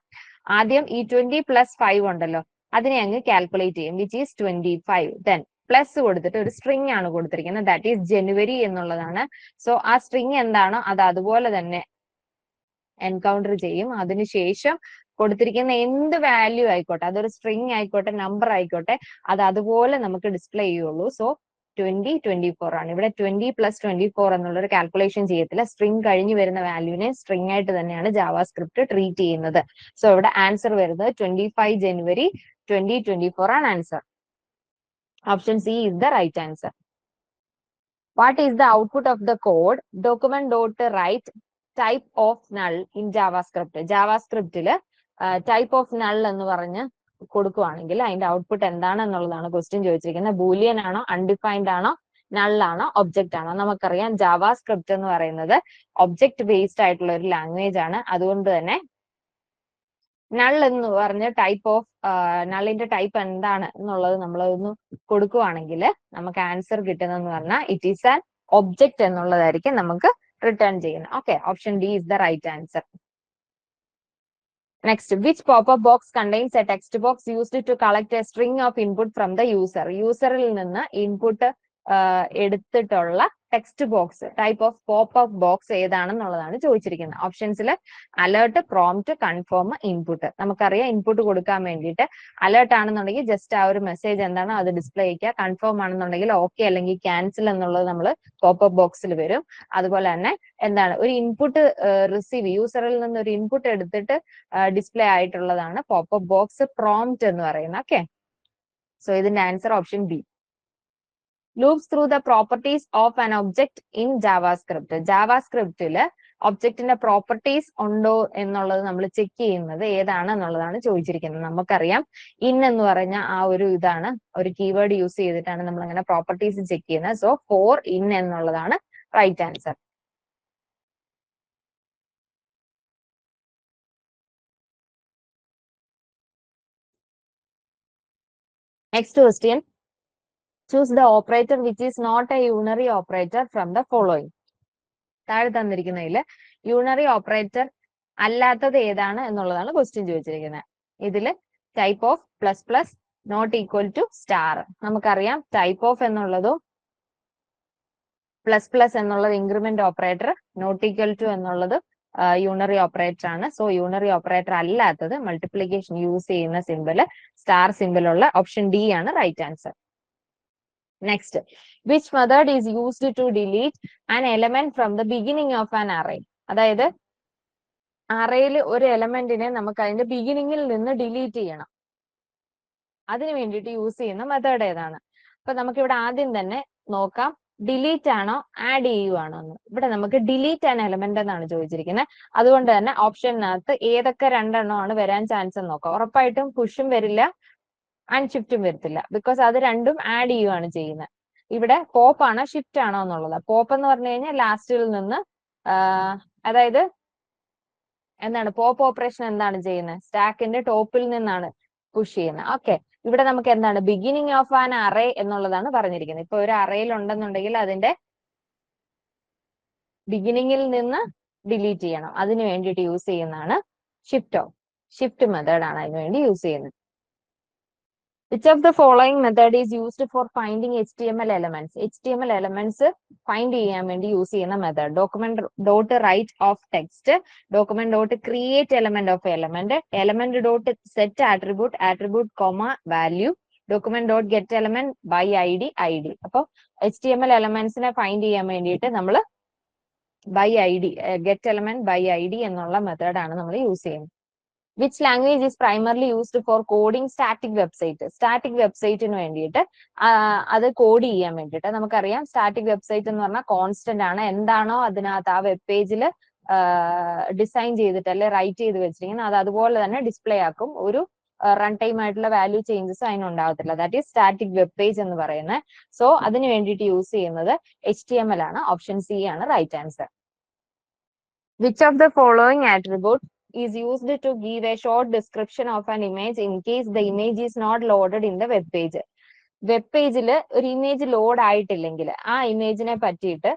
ആദ്യം ഈ 20 പ്ലസ് 5 ഉണ്ടല്ലോ, അതിനെ അങ്ങ് കാൽക്കുലേറ്റ് ചെയ്യും, വിച്ച് ഈസ് 25. ദെൻ പ്ലസ് കൊടുത്തിട്ട് ഒരു സ്ട്രിങ് ആണ് കൊടുത്തിരിക്കുന്നത്, ദാറ്റ് ഈസ് ജനുവരി എന്നുള്ളതാണ്. സോ ആ സ്ട്രിങ് എന്താണോ അത് അതുപോലെ തന്നെ എൻകൗണ്ടർ ചെയ്യും. അതിനുശേഷം കൊടുത്തിരിക്കുന്ന എന്ത് വാല്യൂ ആയിക്കോട്ടെ, അതൊരു സ്ട്രിങ് ആയിക്കോട്ടെ നമ്പർ ആയിക്കോട്ടെ, അത് അതുപോലെ നമുക്ക് ഡിസ്പ്ലേ ചെയ്യുള്ളൂ. സോ 24 ആണ്. ഇവിടെ 20 പ്ലസ് 24 എന്നുള്ളൊരു കാൽക്കുലേഷൻ ചെയ്യത്തില്ല. സ്ട്രിങ് കഴിഞ്ഞ് വരുന്ന വാല്യൂവിനെ സ്ട്രിങ് ആയിട്ട് തന്നെയാണ് ജാവാസ്ക്രിപ്റ്റ് ട്രീറ്റ് ചെയ്യുന്നത്. സോ ഇവിടെ ആൻസർ വരുന്നത് 25 ജനുവരി 2024 ആണ് answer. Option C is the right answer. What is the output of the code? Document.write type of null in JavaScript. ജാവാസ്ക്രിപ്റ്റില് ടൈപ്പ് ഓഫ് നൾ എന്ന് പറഞ്ഞ് കൊടുക്കുവാണെങ്കിൽ അതിന്റെ ഔട്ട്പുട്ട് എന്താണെന്നുള്ളതാണ് ക്വസ്റ്റ്യൻ ചോദിച്ചിരിക്കുന്നത്. ബൂലിയൻ ആണോ, അൺഡിഫൈൻഡ് ആണോ, നൾ ആണോ, ഒബ്ജക്റ്റ് ആണോ? നമുക്കറിയാം ജാവാസ്ക്രിപ്റ്റ് എന്ന് പറയുന്നത് ഒബ്ജക്ട് ബേസ്ഡ് ആയിട്ടുള്ള ഒരു ലാംഗ്വേജ് ആണ്. അതുകൊണ്ട് തന്നെ നൾ എന്ന് പറഞ്ഞ ടൈപ്പ് ഓഫ് നള്ളിന്റെ ടൈപ്പ് എന്താണ് എന്നുള്ളത് നമ്മൾ ഒന്ന് കൊടുക്കുവാണെങ്കിൽ നമുക്ക് ആൻസർ കിട്ടുന്നതെന്ന് പറഞ്ഞാൽ ഇറ്റ് ഈസ് ആൻ ഒബ്ജക്റ്റ് എന്നുള്ളതായിരിക്കും നമുക്ക് റിട്ടേൺ ചെയ്യുന്നത്. Okay, option D is the right answer. Next, which pop box contains a text box used to collect a string of input from the user? യൂസറിൽ നിന്ന് input എടുത്തിട്ടുള്ള text box, type of pop up box ഏതാണെന്നുള്ളതാണ് ചോദിച്ചിരിക്കുന്നത്. ഓപ്ഷൻസിൽ alert, prompt, confirm, input. നമുക്കറിയാം input കൊടുക്കാൻ വേണ്ടിയിട്ട് alert ആണെന്നുണ്ടെങ്കിൽ ജസ്റ്റ് ആ ഒരു മെസ്സേജ് എന്താണോ അത് ഡിസ്പ്ലേ ചെയ്യുക. കൺഫേം ആണെന്നുണ്ടെങ്കിൽ ഓക്കെ അല്ലെങ്കിൽ ക്യാൻസൽ എന്നുള്ളത് നമ്മൾ പോപ്പ് അപ്പ് ബോക്സിൽ വരും. അതുപോലെ തന്നെ എന്താണ് ഒരു ഇൻപുട്ട് റിസീവ്, യൂസറിൽ നിന്ന് ഒരു ഇൻപുട്ട് എടുത്തിട്ട് ഡിസ്പ്ലേ ആയിട്ടുള്ളതാണ് പോപ്പ് അപ്പ് ബോക്സ്, പ്രോംപ്റ്റ് എന്ന് പറയുന്നത്. ഓക്കെ, സോ ഇതിന്റെ answer option B. Loops through the properties of an object in JavaScript. ജാവാസ്ക്രിപ്റ്റില് ഒബ്ജക്റ്റിന്റെ പ്രോപ്പർട്ടീസ് ഉണ്ടോ എന്നുള്ളത് നമ്മൾ ചെക്ക് ചെയ്യുന്നത് ഏതാണ് എന്നുള്ളതാണ് ചോദിച്ചിരിക്കുന്നത്. നമുക്കറിയാം ഇൻ എന്ന് പറഞ്ഞ ആ ഒരു ഇതാണ്, ഒരു കീവേഡ് യൂസ് ചെയ്തിട്ടാണ് നമ്മൾ അങ്ങനെ പ്രോപ്പർട്ടീസ് ചെക്ക് ചെയ്യുന്നത്. സോ ഫോർ ഇൻ എന്നുള്ളതാണ് right answer. Next question, choose the operator which is not a unary operator from the following. താഴെ തന്നിരിക്കുന്നതിൽ യൂണറി ഓപ്പറേറ്റർ അല്ലാത്തത് ഏതാണ് എന്നുള്ളതാണ് ക്വസ്റ്റ്യൻ ചോദിച്ചിരിക്കുന്നത്. ഇതിൽ type of plus plus not equal to star. നമുക്കറിയാം type of എന്നുള്ളതും plus plus എന്നുള്ളത് increment operator, not equal to എന്നുള്ളത് യൂണറി ഓപ്പറേറ്റർ ആണ്. സോ യൂണറി ഓപ്പറേറ്റർ അല്ലാത്തത് മൾട്ടിപ്ലിക്കേഷൻ യൂസ് ചെയ്യുന്ന സിമ്പിള് സ്റ്റാർ സിമ്പിൾ ഉള്ള ഓപ്ഷൻ ഡി ആണ് right answer. Next, which method is used to delete an element from the beginning of an array? അതായത് അറേയിൽ ഒരു എലമെന്റിനെ നമുക്ക് അതിന്റെ ബിഗിനിങ്ങിൽ നിന്ന് ഡിലീറ്റ് ചെയ്യണം. അതിന് വേണ്ടിയിട്ട് യൂസ് ചെയ്യുന്ന മെത്തേഡ് ഏതാണ്? അപ്പൊ നമുക്ക് ഇവിടെ ആദ്യം തന്നെ നോക്കാം, ഡിലീറ്റ് ആണോ ആഡ് ചെയ്യുവാണോ എന്ന്. ഇവിടെ നമുക്ക് ഡിലീറ്റ് ആൻ എലമെന്റ് എന്നാണ് ചോദിച്ചിരിക്കുന്നത്. അതുകൊണ്ട് തന്നെ ഓപ്ഷനകത്ത് ഏതൊക്കെ രണ്ടെണ്ണമാണ് വരാൻ ചാൻസ് എന്ന് നോക്കാം. ഉറപ്പായിട്ടും പുഷും വരില്ല, അൺഷിഫ്റ്റും വരത്തില്ല, ബിക്കോസ് അത് രണ്ടും ആഡ് ചെയ്യുകയാണ് ചെയ്യുന്നത്. ഇവിടെ പോപ്പ് ആണോ ഷിഫ്റ്റ് ആണോ എന്നുള്ളത്. പോപ്പ് എന്ന് പറഞ്ഞു കഴിഞ്ഞാൽ ലാസ്റ്റിൽ നിന്ന് അതായത് എന്താണ് പോപ്പ് ഓപ്പറേഷൻ എന്താണ് ചെയ്യുന്നത്, സ്റ്റാക്കിന്റെ ടോപ്പിൽ നിന്നാണ് പുഷ് ചെയ്യുന്നത്. ഓക്കെ, ഇവിടെ നമുക്ക് എന്താണ് ബിഗിനിങ് ഓഫ് ആൻ അറേ എന്നുള്ളതാണ് പറഞ്ഞിരിക്കുന്നത്. ഇപ്പൊ ഒരു അറേയിൽ ഉണ്ടെന്നുണ്ടെങ്കിൽ അതിന്റെ ബിഗിനിങ്ങിൽ നിന്ന് ഡിലീറ്റ് ചെയ്യണം. അതിന് വേണ്ടിയിട്ട് യൂസ് ചെയ്യുന്നതാണ് ഷിഫ്റ്റ് മെത്തേഡ് ആണ് അതിന് വേണ്ടി യൂസ് ചെയ്യുന്നത്. Which of the following method is used for finding HTML elements? HTML elements find ചെയ്യാൻ വേണ്ടി യൂസ് ചെയ്യുന്ന method document dot write of text, document dot create element of element, element dot set attribute comma value, document dot get element by id. അപ്പൊ HTML elementsനെ find ചെയ്യാൻ വേണ്ടിയിട്ട് നമ്മൾ by id get element by id എന്നുള്ള method ആണ് നമ്മൾ use ചെയ്യുന്നത്. Which language is primarily used for coding static website? Static വെബ്സൈറ്റിന് വേണ്ടിയിട്ട് അത് കോഡ് ചെയ്യാൻ വേണ്ടിയിട്ട് നമുക്കറിയാം സ്റ്റാറ്റിക് വെബ്സൈറ്റ് എന്ന് പറഞ്ഞാൽ കോൺസ്റ്റന്റ് ആണ്. എന്താണോ അതിനകത്ത് ആ വെബ് പേജിൽ ഡിസൈൻ ചെയ്തിട്ട് അല്ലെ റൈറ്റ് ചെയ്ത് വെച്ചിരിക്കുന്നത് അത് അതുപോലെ തന്നെ ഡിസ്പ്ലേ ആക്കും. ഒരു റൺ ടൈം ആയിട്ടുള്ള വാല്യൂ ചേഞ്ചസ് അതിനുണ്ടാകത്തില്ല. That is static web page എന്ന് പറയുന്നത്. സോ അതിന് വേണ്ടിയിട്ട് യൂസ് ചെയ്യുന്നത് HTML ആണ്. ഓപ്ഷൻ സി ആണ് right answer. Which of the following attribute is used to give a short description of an image in case the image is not loaded in the web page? Web പേജിൽ ഒരു image load ആയിട്ടില്ലെങ്കിൽ ആ ഇമേജിനെ പറ്റിയിട്ട്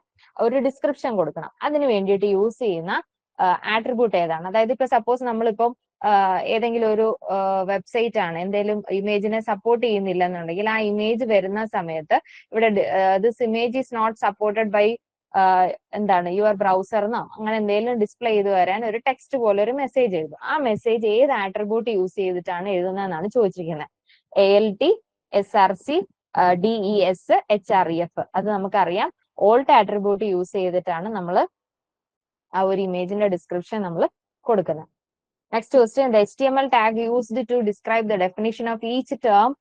ഒരു description കൊടുക്കണം. അതിന് വേണ്ടിയിട്ട് use ചെയ്യുന്ന attribute ഏതാണ്? അതായത് ഇപ്പൊ സപ്പോസ് നമ്മളിപ്പം ഏതെങ്കിലും ഒരു വെബ്സൈറ്റ് ആണ് എന്തെങ്കിലും ഇമേജിനെ സപ്പോർട്ട് ചെയ്യുന്നില്ല എന്നുണ്ടെങ്കിൽ ആ ഇമേജ് വരുന്ന സമയത്ത് ഇവിടെ this image is not supported by എന്താണ് യുവർ ബ്രൗസർ എന്നോ അങ്ങനെ എന്തെങ്കിലും ഡിസ്പ്ലേ ചെയ്ത് വരാൻ ഒരു ടെക്സ്റ്റ് പോലെ ഒരു മെസ്സേജ് എഴുതും. ആ മെസ്സേജ് ഏത് ആട്രിബ്യൂട്ട് യൂസ് ചെയ്തിട്ടാണ് എഴുതുന്നതെന്നാണ് ചോദിച്ചിരിക്കുന്നത്. ALT, SRC, DES, HREF. അത് നമുക്കറിയാം. ഓൾട്ട് ആട്രിബ്യൂട്ട് യൂസ് ചെയ്തിട്ടാണ് നമ്മൾ ആ ഒരു ഇമേജിന്റെ ഡിസ്ക്രിപ്ഷൻ നമ്മൾ കൊടുക്കുന്നത്. Next question, the HTML tag used to describe the definition of each term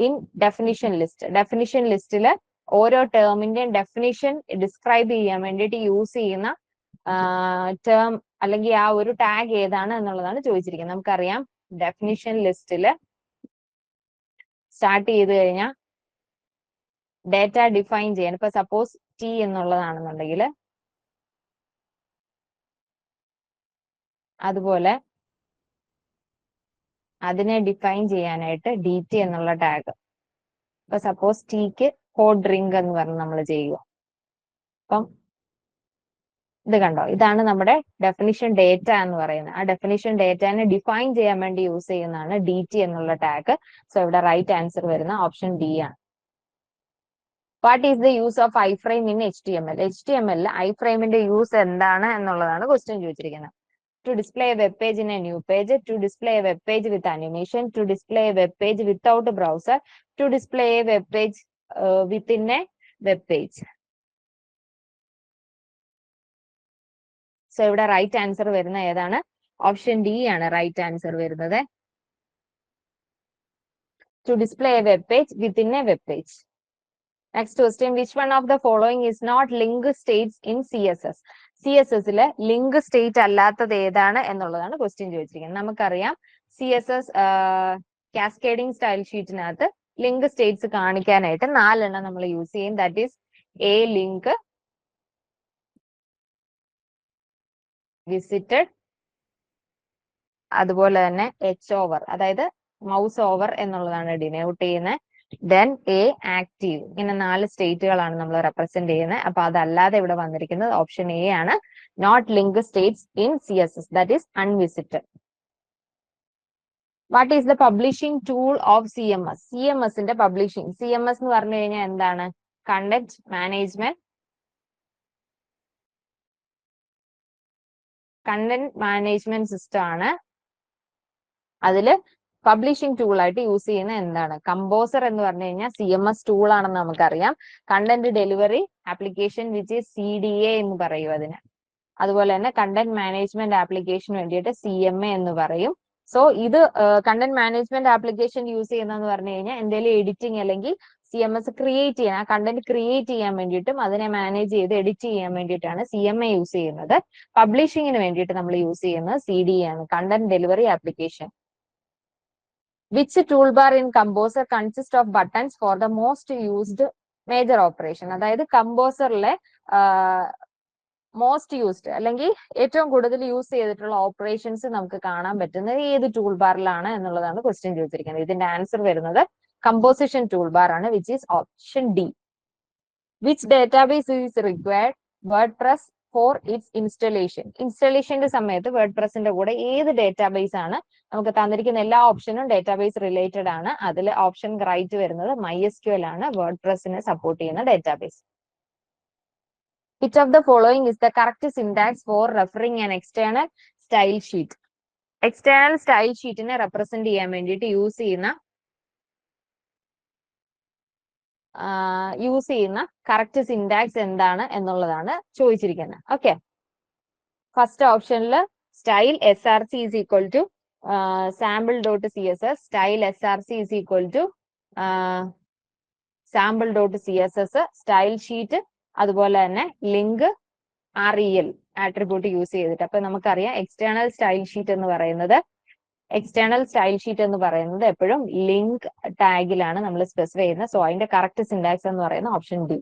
in definition list. Definition ലിസ്റ്റിൽ ഓരോ ടേമിന്റെയും ഡെഫിനിഷൻ ഡിസ്ക്രൈബ് ചെയ്യാൻ വേണ്ടിയിട്ട് യൂസ് ചെയ്യുന്ന ടേം അല്ലെങ്കിൽ ആ ഒരു ടാഗ് ഏതാണ് എന്നുള്ളതാണ് ചോദിച്ചിരിക്കുന്നത്. നമുക്കറിയാം ഡെഫിനിഷൻ ലിസ്റ്റിൽ സ്റ്റാർട്ട് ചെയ്ത് കഴിഞ്ഞാൽ ഡേറ്റ ഡിഫൈൻ ചെയ്യാൻ ഇപ്പൊ സപ്പോസ് T എന്നുള്ളതാണെന്നുണ്ടെങ്കിൽ അതുപോലെ അതിനെ ഡിഫൈൻ ചെയ്യാനായിട്ട് DT എന്നുള്ള ടാഗ്. ഇപ്പൊ സപ്പോസ് Tക്ക് കോഡ് ഡ്രിങ്ക് എന്ന് പറഞ്ഞ് നമ്മൾ ചെയ്യുക. അപ്പം ഇത് കണ്ടോ, ഇതാണ് നമ്മുടെ ഡെഫിനിഷൻ ഡേറ്റ എന്ന് പറയുന്നത്. ആ ഡെഫിനിഷൻ ഡേറ്റനെ ഡിഫൈൻ ചെയ്യാൻ വേണ്ടി യൂസ് ചെയ്യുന്നതാണ് DT എന്നുള്ള ടാഗ്. സോ ഇവിടെ റൈറ്റ് ആൻസർ വരുന്ന ഓപ്ഷൻ D ആണ്. What is the use of iframe in HTML? HTML iframeന്റെ യൂസ് എന്താണ് എന്നുള്ളതാണ് ക്വസ്റ്റ്യൻ ചോദിച്ചിരിക്കുന്നത്. To display a web page in a new page, to display a web page with animation, to display a web page without a browser, to display a web page within a web page. So ഇവിടെ right answer വരുന്ന ഏതാണ്? Option D ആണ് right answer വരുന്നത്. To display a web page within a web page. Next question, which one of the following is not link states in CSS? CSS-ല് link state അല്ലാത്തത് ഏതാണ് എന്നുള്ളതാണ് question ചോദിച്ചിരിക്കുന്നത്. നമുക്കറിയാം CSS കാസ്കേഡിംഗ് സ്റ്റൈൽ ഷീറ്റിനകത്ത് link states കാണിക്കാനായിട്ട് 4 എണ്ണം നമ്മൾ യൂസ് ചെയ്യും. That is A link, visited, അതുപോലെ തന്നെ H ഓവർ, അതായത് മൗസ് ഓവർ എന്നുള്ളതാണ് ഡിനോട്ട് ചെയ്യുന്നത്. Then A active. ഇങ്ങനെ 4 സ്റ്റേറ്റുകളാണ് നമ്മൾ റെപ്രസെന്റ് ചെയ്യുന്നത്. അപ്പൊ അതല്ലാതെ ഇവിടെ വന്നിരിക്കുന്നത് ഓപ്ഷൻ A ആണ്. Not link states in CSS, that is unvisited. What is the publishing tool of CMS? CMSന്റെ പബ്ലിഷിംഗ്. CMS എന്ന് പറഞ്ഞു കഴിഞ്ഞാൽ എന്താണ്? കണ്ടന്റ് മാനേജ്മെന്റ് സിസ്റ്റം ആണ്. അതില് പബ്ലിഷിംഗ് ടൂൾ ആയിട്ട് യൂസ് ചെയ്യുന്ന എന്താണ്? കമ്പോസർ എന്ന് പറഞ്ഞു കഴിഞ്ഞാൽ CMS ടൂൾ ആണെന്ന് നമുക്കറിയാം. Content delivery application which is CDA എന്ന് പറയും അതിന്. അതുപോലെ തന്നെ കണ്ടന്റ് മാനേജ്മെന്റ് ആപ്ലിക്കേഷന് വേണ്ടിയിട്ട് CMA എന്ന് പറയും. സോ ഇത് കണ്ടന്റ് മാനേജ്മെന്റ് ആപ്ലിക്കേഷൻ യൂസ് ചെയ്യുന്നതെന്ന് പറഞ്ഞു കഴിഞ്ഞാൽ എന്തെങ്കിലും എഡിറ്റിംഗ് അല്ലെങ്കിൽ CMS ക്രിയേറ്റ് ചെയ്യാൻ, ആ കണ്ടന്റ് ക്രിയേറ്റ് ചെയ്യാൻ വേണ്ടിയിട്ടും അതിനെ മാനേജ് ചെയ്ത് എഡിറ്റ് ചെയ്യാൻ വേണ്ടിയിട്ടാണ് CMA യൂസ് ചെയ്യുന്നത്. പബ്ലിഷിങ്ങിന് വേണ്ടിയിട്ട് നമ്മൾ യൂസ് ചെയ്യുന്നത് CDA ആണ്, content delivery application. Which toolbar in Composer consists of buttons for the most used major operation? അതായത് കമ്പോസറിലെ മോസ്റ്റ് യൂസ്ഡ് അല്ലെങ്കിൽ ഏറ്റവും കൂടുതൽ യൂസ് ചെയ്തിട്ടുള്ള ഓപ്പറേഷൻസ് നമുക്ക് കാണാൻ പറ്റുന്നത് ഏത് ടൂൾ ബാറിലാണ് എന്നുള്ളതാണ് ക്വസ്റ്റ്യൻ ചോദിച്ചിരിക്കുന്നത്. ഇതിന്റെ ആൻസർ വരുന്നത് കമ്പോസിഷൻ ടൂൾ ബാർ ആണ്, which is option D. Which database is required WordPress for its installation? ഇൻസ്റ്റലേഷന്റെ സമയത്ത് വേർഡ്പ്രസിന്റെ കൂടെ ഏത് ഡേറ്റാബേസ് ആണ്? നമുക്ക് തന്നിരിക്കുന്ന എല്ലാ ഓപ്ഷനും ഡേറ്റാബേസ് റിലേറ്റഡ് ആണ്. അതിൽ ഓപ്ഷൻ റൈറ്റ് വരുന്നത് MySQL ആണ്, വേർഡ്പ്രസിനെ സപ്പോർട്ട് ചെയ്യുന്ന database. Which of the following is the correct syntax for referring an external style sheet? External style ഷീറ്റിനെ റെപ്രസെന്റ് ചെയ്യാൻ വേണ്ടിയിട്ട് യൂസ് ചെയ്യുന്ന കറക്റ്റ് സിന്റാക്സ് എന്താണ് എന്നുള്ളതാണ് ചോദിച്ചിരിക്കുന്നത്. ഓക്കെ, ഫസ്റ്റ് ഓപ്ഷനിൽ style SRC is equal to sample.css, style SRC is equal to sample.css, style sheet അതുപോലെ തന്നെ ലിങ്ക് REL ആട്രിബ്യൂട്ട് യൂസ് ചെയ്തിട്ട്. അപ്പൊ നമുക്കറിയാം എക്സ്റ്റേണൽ സ്റ്റൈൽ ഷീറ്റ് എന്ന് പറയുന്നത് എക്സ്റ്റേണൽ സ്റ്റൈൽ ഷീറ്റ് എന്ന് പറയുന്നത് എപ്പോഴും ലിങ്ക് ടാഗിലാണ് നമ്മൾ സ്പെസിഫൈ ചെയ്യുന്നത്. സോ അതിന്റെ കറക്റ്റ് സിന്റാക്സ് എന്ന് പറയുന്നത് option D.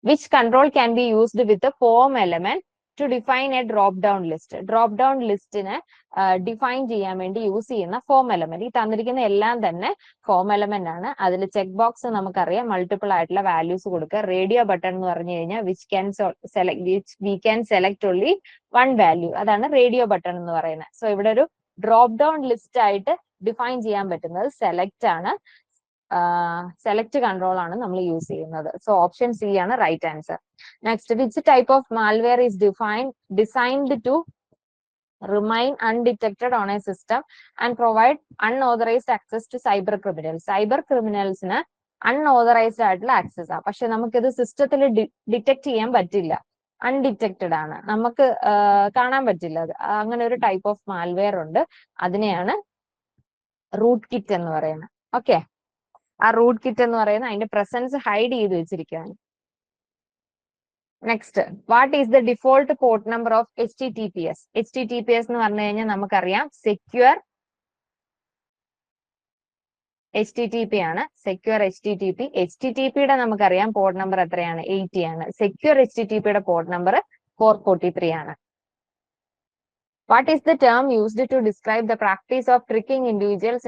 Which control can be used with form element to define a drop down list. Drop down ലിസ്റ്റിനെ ഡിഫൈൻ ചെയ്യാൻ വേണ്ടി യൂസ് ചെയ്യുന്ന ഫോം എലമെന്റ്. ഈ തന്നിരിക്കുന്ന എല്ലാം തന്നെ ഫോം എലമെന്റ് ആണ്. അതിൽ ചെക്ക് ബോക്സ് നമുക്കറിയാം മൾട്ടിപ്പിൾ ആയിട്ടുള്ള വാല്യൂസ് കൊടുക്കുക. റേഡിയോ ബട്ടൺ എന്ന് പറഞ്ഞു കഴിഞ്ഞാൽ which we can select only one value, അതാണ് റേഡിയോ ബട്ടൺ എന്ന് പറയുന്നത്. സോ ഇവിടെ ഒരു ഡ്രോപ്പ് ഡൗൺ ലിസ്റ്റ് ആയിട്ട് ഡിഫൈൻ ചെയ്യാൻ പറ്റുന്നത് സെലക്ട് ആണ്. സെലക്ട് കൺട്രോൾ ആണ് നമ്മൾ യൂസ് ചെയ്യുന്നത്. സോ ഓപ്ഷൻ സി ആണ് right answer. Next, which type of malware is designed to remain undetected on a system and provide unauthorised access to cyber criminals. Cyber ക്രിമിനൽസിന് unauthorised ആയിട്ടുള്ള access ആണ്, പക്ഷെ നമുക്കിത് സിസ്റ്റത്തിൽ ഡിറ്റക്ട് ചെയ്യാൻ പറ്റില്ല. അൺഡിറ്റക്റ്റഡ് ആണ്, നമുക്ക് കാണാൻ പറ്റില്ല. അത് അങ്ങനെ ഒരു ടൈപ്പ് ഓഫ് മാൽവെയർ ഉണ്ട്, അതിനെയാണ് റൂട്ട് കിറ്റ് എന്ന് പറയുന്നത്. ഓക്കെ, ആ റൂട്ട് കിറ്റ് എന്ന് പറയുന്നത് അതിന്റെ പ്രസൻസ് ഹൈഡ് ചെയ്ത് വെച്ചിരിക്കുകയാണ്. Next, what is the default port number of HTTPS? HTTPS എന്ന് പറഞ്ഞു കഴിഞ്ഞാൽ നമുക്കറിയാം സെക്യൂർ HTTP ആണ്. Secure HTTP. HTTPയുടെ നമുക്കറിയാം പോർട്ട് നമ്പർ എത്രയാണ്? 80 ആണ്. സെക്യൂർ HTTPയുടെ പോർട്ട് നമ്പർ 443 ആണ്. What is the term used to describe the practice of tricking individuals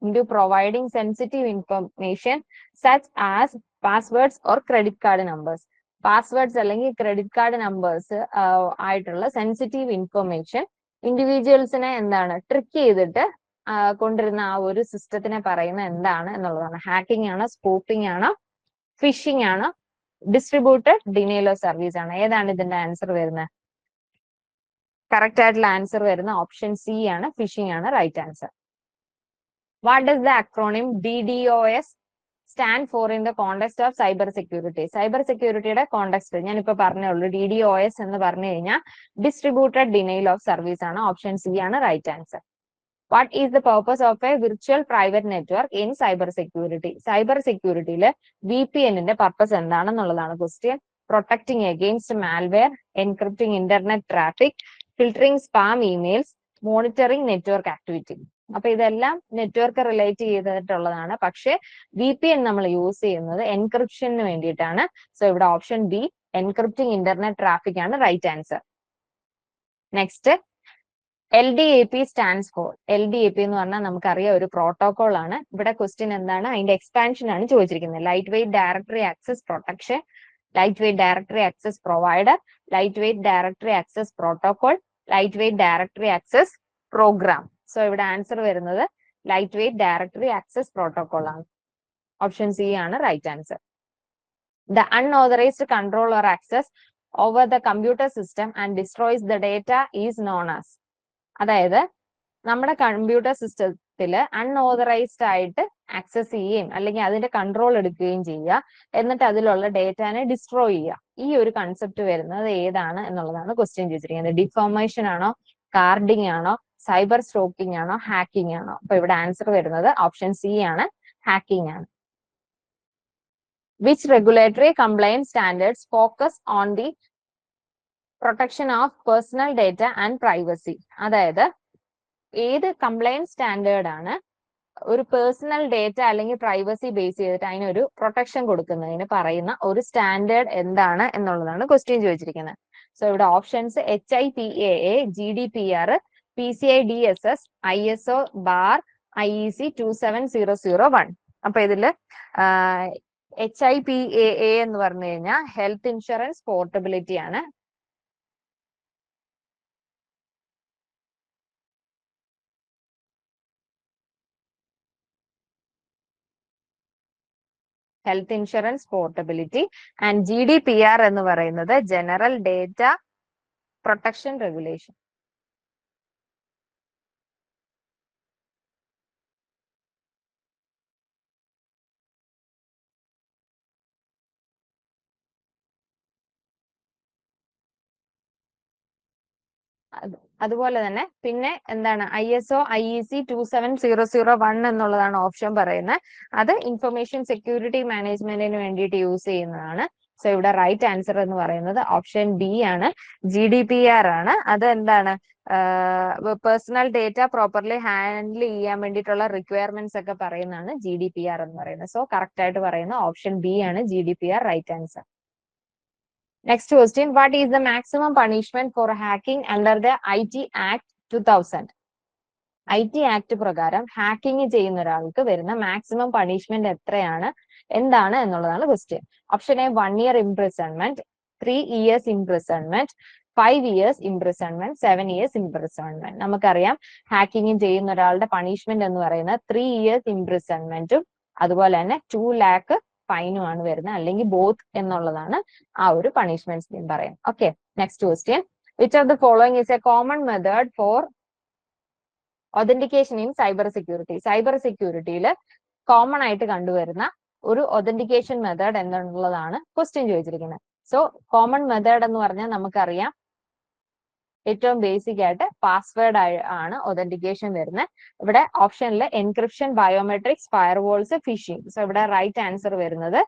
into providing sensitive information such as passwords or credit card numbers? Passwords അല്ലെങ്കിൽ credit card numbers ആയിട്ടുള്ള sensitive information ഇൻഡിവിജ്വൽസിനെ എന്താണ് trick ചെയ്തിട്ട് കൊണ്ടിരുന്ന ആ ഒരു സിസ്റ്റത്തിനെ പറയുന്ന എന്താണ് എന്നുള്ളതാണ്. ഹാക്കിംഗ് ആണോ, സ്പൂപ്പിംഗ് ആണോ, ഫിഷിംഗ് ആണോ, ഡിസ്ട്രിബ്യൂട്ടഡ് ഡിനയൽ ഓഫ് സർവീസ് ആണ്? ഏതാണ് ഇതിന്റെ ആൻസർ വരുന്നത്? കറക്റ്റ് ആയിട്ടുള്ള ആൻസർ വരുന്ന ഓപ്ഷൻ സി ആണ്, ഫിഷിംഗ് ആണ് right answer. What does the acronym DDoS stand for in the context of cyber security? Cyber സെക്യൂരിറ്റിയുടെ കോണ്ടെക്സ്റ്റ് ഞാനിപ്പോ പറഞ്ഞുള്ളൂ. DDoS എന്ന് പറഞ്ഞു കഴിഞ്ഞാൽ ഡിസ്ട്രിബ്യൂട്ടഡ് ഡിനയൽ ഓഫ് സർവീസ് ആണ്. ഓപ്ഷൻ സി ആണ് right answer. What is the purpose of a virtual private network in cyber security? Cyber സെക്യൂരിറ്റിയിൽ VPNന്റെ പർപ്പസ് എന്താണെന്നുള്ളതാണ് question. Protecting against malware, encrypting internet traffic, filtering spam emails, monitoring network activity. അപ്പൊ ഇതെല്ലാം network relate ചെയ്തിട്ടുള്ളതാണ്. പക്ഷെ VPN നമ്മൾ use ചെയ്യുന്നത് എൻക്രിപ്ഷന് വേണ്ടിയിട്ടാണ്. സോ ഇവിടെ option B, encrypting internet traffic ആണ് right answer. Next, LDAP stands for. LDAP എന്ന് പറഞ്ഞാൽ നമുക്കറിയാം ഒരു പ്രോട്ടോകോൾ ആണ്. ഇവിടെ ക്വസ്റ്റ്യൻ എന്താണ്? അതിന്റെ എക്സ്പാൻഷൻ ആണ് ചോദിച്ചിരിക്കുന്നത്. Light weight directory access protection, light weight directory access provider, light weight directory access protocol, light weight directory access program. So ഇവിടെ ആൻസർ വരുന്നത് light weight directory access protocol ആണ്. ഓപ്ഷൻ സി ആണ് right answer. The unauthorised control or access over the computer system and destroys the data is known as. അതായത് നമ്മുടെ computer സിസ്റ്റത്തില് unauthorised ആയിട്ട് access ചെയ്യുകയും അല്ലെങ്കിൽ അതിന്റെ കൺട്രോൾ എടുക്കുകയും ചെയ്യുക, എന്നിട്ട് അതിലുള്ള ഡേറ്റാനെ ഡിസ്ട്രോയ് ചെയ്യുക. ഈ ഒരു കൺസെപ്റ്റ് വരുന്നത് ഏതാണ് എന്നുള്ളതാണ് ക്വസ്റ്റ്യൻ ചോദിച്ചിരിക്കുന്നത്. ഡിഫോർമേഷൻ ആണോ, കാർഡിംഗ് ആണോ, സൈബർ സ്റ്റോക്കിംഗ് ആണോ, ഹാക്കിംഗ് ആണോ? അപ്പൊ ഇവിടെ ആൻസർ വരുന്നത് ഓപ്ഷൻ സി ആണ്, ഹാക്കിംഗ് ആണ്. Which regulatory compliance standards focus on the protection of personal data and privacy? അതായത് ഏത് കംപ്ലയൻസ് സ്റ്റാൻഡേർഡ് ആണ് ഒരു പേഴ്സണൽ ഡേറ്റ അല്ലെങ്കിൽ പ്രൈവസി ബേസ് ചെയ്തിട്ട് അതിനൊരു പ്രൊട്ടക്ഷൻ കൊടുക്കുന്നതിന് പറയുന്ന ഒരു സ്റ്റാൻഡേർഡ് എന്താണ് എന്നുള്ളതാണ് ക്വസ്റ്റ്യൻ ചോദിച്ചിരിക്കുന്നത്. സോ ഇവിടെ options HIPAA, GDPR, PCI DSS, ISO bar, IEC 27001. അപ്പൊ ഇതില് HIPAA എന്ന് പറഞ്ഞു കഴിഞ്ഞാൽ ഹെൽത്ത് ഇൻഷുറൻസ് പോർട്ടബിലിറ്റി ആണ്. Health insurance portability. And GDPR എന്ന് പറയുന്നത് ജനറൽ ഡേറ്റ പ്രൊട്ടക്ഷൻ റെഗുലേഷൻ. അതുപോലെ തന്നെ പിന്നെ എന്താണ് ISO IEC 27001 എന്നുള്ളതാണ് ഓപ്ഷൻ പറയുന്നത്. അത് ഇൻഫർമേഷൻ സെക്യൂരിറ്റി മാനേജ്മെന്റിന് വേണ്ടിയിട്ട് യൂസ് ചെയ്യുന്നതാണ്. സോ ഇവിടെ റൈറ്റ് ആൻസർ എന്ന് പറയുന്നത് ഓപ്ഷൻ ബി ആണ്, GDPR ആണ്. അത് എന്താണ്, പേഴ്സണൽ ഡേറ്റ പ്രോപ്പർലി ഹാൻഡിൽ ചെയ്യാൻ വേണ്ടിയിട്ടുള്ള റിക്വയർമെന്റ്സ് ഒക്കെ പറയുന്നതാണ് GDPR എന്ന് പറയുന്നത്. സോ കറക്റ്റ് ആയിട്ട് പറയുന്ന ഓപ്ഷൻ ബി ആണ് GDPR right answer. Next question, what is the maximum punishment for hacking under the IT Act 2000? IT Act പ്രകാരം ഹാക്കിംഗ് ചെയ്യുന്ന ഒരാൾക്ക് വരുന്ന മാക്സിമം പണിഷ്മെന്റ് എത്രയാണ്, എന്താണ് എന്നുള്ളതാണ് question. Option A 1 year imprisonment, 3 years imprisonment, 5 years imprisonment, 7 years imprisonment. നമുക്കറിയാം hacking ചെയ്യുന്ന ഒരാളുടെ പണിഷ്മെന്റ് എന്ന് പറയുന്നത് 3 years imprisonmentഉം അതുപോലെ തന്നെ 2 lakh ഫൈനും ആണ് വരുന്നത്, അല്ലെങ്കിൽ ബോത്ത് എന്നുള്ളതാണ് ആ ഒരു പണിഷ്മെന്റ് സ്കീം പറയാം. Okay, next question, which of the following is a common method for authentication in cyber security? Cyber സെക്യൂരിറ്റിയിൽ കോമൺ ആയിട്ട് കണ്ടുവരുന്ന ഒരു ഒതന്റിക്കേഷൻ മെത്തേഡ് എന്നുള്ളതാണ് ക്വസ്റ്റ്യൻ ചോദിച്ചിരിക്കുന്നത്. സോ കോമൺ മെത്തേഡ് എന്ന് പറഞ്ഞാൽ നമുക്കറിയാം ഏറ്റവും ബേസിക് ആയിട്ട് പാസ്വേഡ് ആണ് ഒതന്റിക്കേഷൻ വരുന്നത്. ഇവിടെ ഓപ്ഷനിൽ encryption, biometrics, firewalls, phishing. So ഇവിടെ റൈറ്റ് ആൻസർ വരുന്നത്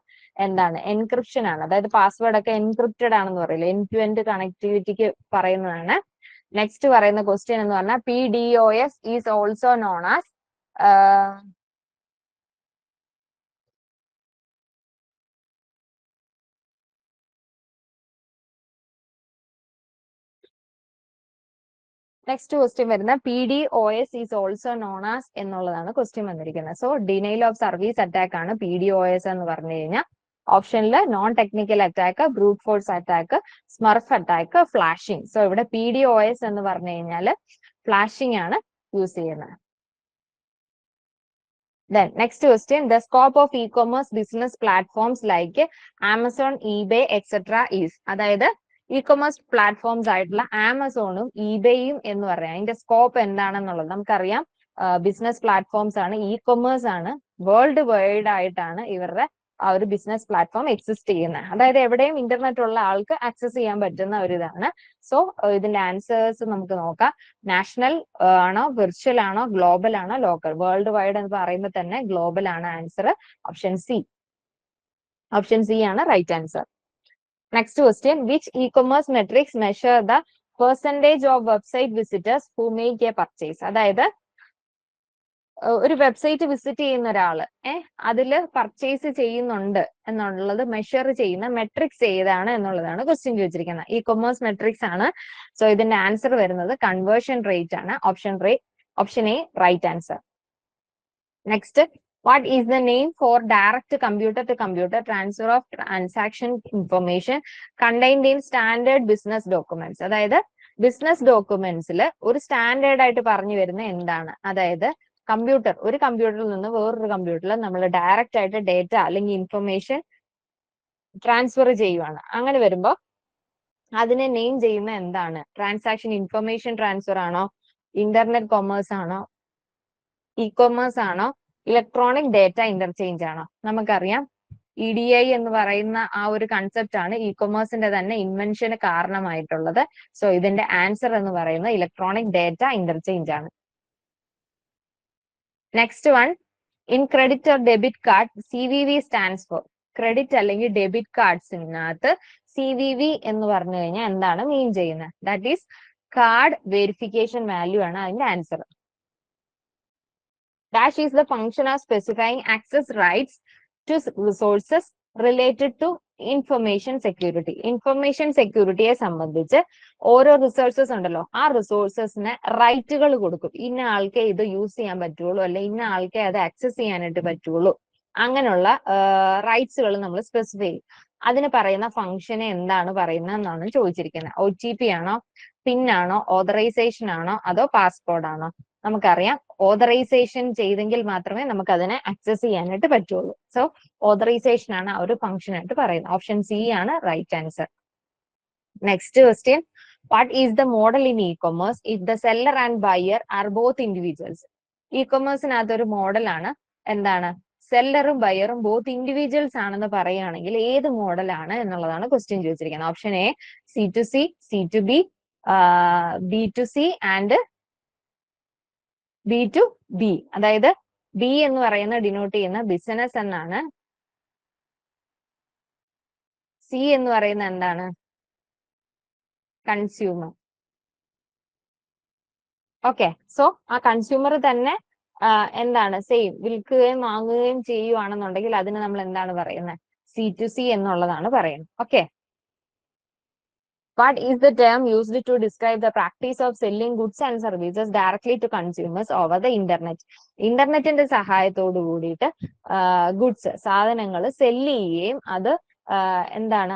എന്താണ്, എൻക്രിപ്ഷൻ ആണ്. അതായത് പാസ്വേഡ് ഒക്കെ എൻക്രിപ്റ്റഡ് ആണെന്ന് പറയില്ല, എൻഡ് ടു എൻഡ് കണക്ടിവിറ്റിക്ക് പറയുന്നതാണ്. നെക്സ്റ്റ് പറയുന്ന ക്വസ്റ്റ്യൻ എന്ന് പറഞ്ഞാൽ PDOS is also known as next question വരുന്ന PDOS is also known as എന്നുള്ളതാണ് ക്വസ്റ്റ്യൻ വന്നിരിക്കുന്നത്. So denial of service attack ആണ് PDOS എന്ന് പറഞ്ഞു കഴിഞ്ഞാൽ. ഓപ്ഷനിൽ non technical attack, brute force attack, smurf attack, flashing. So ഇവിടെ PDOS എന്ന് പറഞ്ഞു കഴിഞ്ഞാൽ ഫ്ലാഷിംഗ് ആണ് യൂസ് ചെയ്യുന്നത്. Then next question, the scope of e-commerce business platforms like Amazon, eBay, etc. is, അതായത് ഇ-കൊമേഴ്സ് പ്ലാറ്റ്ഫോംസ് ആയിട്ടുള്ള ആമസോണും ഇബേയും എന്ന് പറയാം, അതിന്റെ സ്കോപ്പ് എന്താണെന്നുള്ളത് നമുക്കറിയാം. ബിസിനസ് പ്ലാറ്റ്ഫോംസ് ആണ്, ഇ-കൊമേഴ്സ് ആണ്, വേൾഡ് വൈഡ് ആയിട്ടാണ് ഇവരുടെ ആ ഒരു ബിസിനസ് പ്ലാറ്റ്ഫോം എക്സിസ്റ്റ് ചെയ്യുന്നത്. അതായത് എവിടെയും ഇന്റർനെറ്റ് ഉള്ള ആൾക്ക് ആക്സസ് ചെയ്യാൻ പറ്റുന്ന ഒരു ഇതാണ്. സോ ഇതിന്റെ ആൻസേഴ്സ് നമുക്ക് നോക്കാം. നാഷണൽ ആണോ, വിർച്വൽ ആണോ, ഗ്ലോബൽ ആണോ, ലോക്കൽ? വേൾഡ് വൈഡ് എന്ന് പറയുമ്പോൾ തന്നെ ഗ്ലോബൽ ആണ് answer. Option C, option C ആണ് right answer. Next question, which e-commerce metrics measure the percentage of website visitors who make a purchase? അതായത് ഒരു വെബ്സൈറ്റ് വിസിറ്റ് ചെയ്യുന്ന ഒരാള് അതിൽ പർച്ചേസ് ചെയ്യുന്നുണ്ട് എന്നുള്ളത് മെഷർ ചെയ്യുന്ന മെട്രിക്സ് ഏതാണ് എന്നുള്ളതാണ് ക്വസ്റ്റ്യൻ ചോദിച്ചിരിക്കുന്നത്. ഇ-കൊമേഴ്സ് മെട്രിക്സ് ആണ്. സോ ഇതിന്റെ ആൻസർ വരുന്നത് കൺവേർഷൻ റേറ്റ് ആണ്. Option A right answer. Next, what is the name for direct computer to computer transfer of transaction information contained in standard business documents? അതായത് business ഡോക്യുമെന്റ്സിൽ ഒരു standard ആയിട്ട് പറഞ്ഞു വരുന്ന എന്താണ്? അതായത് ഒരു കമ്പ്യൂട്ടറിൽ നിന്ന് വേറൊരു കമ്പ്യൂട്ടറിൽ നമ്മൾ ഡയറക്റ്റ് ആയിട്ട് ഡേറ്റ അല്ലെങ്കിൽ ഇൻഫർമേഷൻ ട്രാൻസ്ഫർ ചെയ്യുവാണ്. അങ്ങനെ വരുമ്പോൾ അതിനെ നെയിം ചെയ്യുന്ന എന്താണ്? ട്രാൻസാക്ഷൻ ഇൻഫർമേഷൻ ട്രാൻസ്ഫർ ആണോ, ഇന്റർനെറ്റ് കൊമേഴ്സ് ആണോ, ഇ-കൊമേഴ്സ് ആണോ, ഇലക്ട്രോണിക് ഡേറ്റ ഇന്റർചേഞ്ച് ആണോ? നമുക്കറിയാം EDI എന്ന് പറയുന്ന ആ ഒരു കൺസെപ്റ്റ് ആണ് ഇ-കൊമേഴ്സിന്റെ തന്നെ ഇൻവെൻഷന് കാരണമായിട്ടുള്ളത്. സോ ഇതിന്റെ ആൻസർ എന്ന് പറയുന്നത് ഇലക്ട്രോണിക് ഡേറ്റ ഇന്റർചേഞ്ച് ആണ്. Next one, in credit or debit card CVV stands for? Credit അല്ലെങ്കിൽ ഡെബിറ്റ് കാർഡ്സിനകത്ത് CVV എന്ന് പറഞ്ഞു കഴിഞ്ഞാൽ എന്താണ് മീൻ ചെയ്യുന്നത്? That is card verification value ആണ് അതിന്റെ answer. Dash is the function of specifying access rights to resources related to information security. Information സെക്യൂരിറ്റിയെ സംബന്ധിച്ച് ഓരോ റിസോഴ്സസ് ഉണ്ടല്ലോ, ആ റിസോഴ്സസിന് റൈറ്റുകൾ കൊടുക്കും. ഇന്ന ആൾക്കേ ഇത് യൂസ് ചെയ്യാൻ പറ്റുള്ളൂ, അല്ലെ ഇന്ന ആൾക്കേ അത് ആക്സസ് ചെയ്യാനായിട്ട് പറ്റുള്ളൂ. അങ്ങനെയുള്ള റൈറ്റ്സുകൾ നമ്മൾ സ്പെസിഫൈ ചെയ്യും. അതിന് പറയുന്ന ഫംഗ്ഷനെ എന്താണ് പറയുന്നത് എന്നാണ് ചോദിച്ചിരിക്കുന്നത്. OTP ആണോ, പിൻ ആണോ, ഓതറൈസേഷൻ ആണോ, അതോ പാസ്കോഡ് ആണോ? നമുക്കറിയാം ഓതറൈസേഷൻ ചെയ്തെങ്കിൽ മാത്രമേ നമുക്ക് അതിനെ ആക്സസ് ചെയ്യാനായിട്ട് പറ്റുള്ളൂ. സോ ഓതറൈസേഷൻ ആണ് ആ ഒരു ഫംഗ്ഷൻ ആയിട്ട് പറയുന്നത്. ഓപ്ഷൻ സി ആണ് right answer. Next question, what is the model in e-commerce if the seller and buyer are both individuals? ഇ-കൊമേഴ്സിനകത്ത് ഒരു മോഡലാണ് എന്താണ്? സെല്ലറും ബയറും ബോത്ത് ഇൻഡിവിജ്വൽസ് ആണെന്ന് പറയുകയാണെങ്കിൽ ഏത് മോഡലാണ് എന്നുള്ളതാണ് ക്വസ്റ്റ്യൻ ചോദിച്ചിരിക്കുന്നത്. Option A C2C, C2B, B2C and B2B. അതായത് B എന്ന് പറയുന്ന ഡിനോട്ട് ചെയ്യുന്ന ബിസിനസ് എന്നാണ്, സി എന്ന് പറയുന്നത് എന്താണ്? കൺസ്യൂമർ. ഓക്കെ, സോ ആ കൺസ്യൂമർ തന്നെ എന്താണ് സെയിം വിൽക്കുകയും വാങ്ങുകയും ചെയ്യുവാണെന്നുണ്ടെങ്കിൽ അതിന് നമ്മൾ എന്താണ് പറയുന്നത്? C2C എന്നുള്ളതാണ് പറയുന്നത്. Okay, what is the term used to describe the practice of selling goods and services directly to consumers over the internet? ഇന്റർനെറ്റിന്റെ സഹായത്തോട് കൂടിയിട്ട് ഗുഡ്സ് സാധനങ്ങൾ സെല്ല് ചെയ്യുകയും അത് എന്താണ്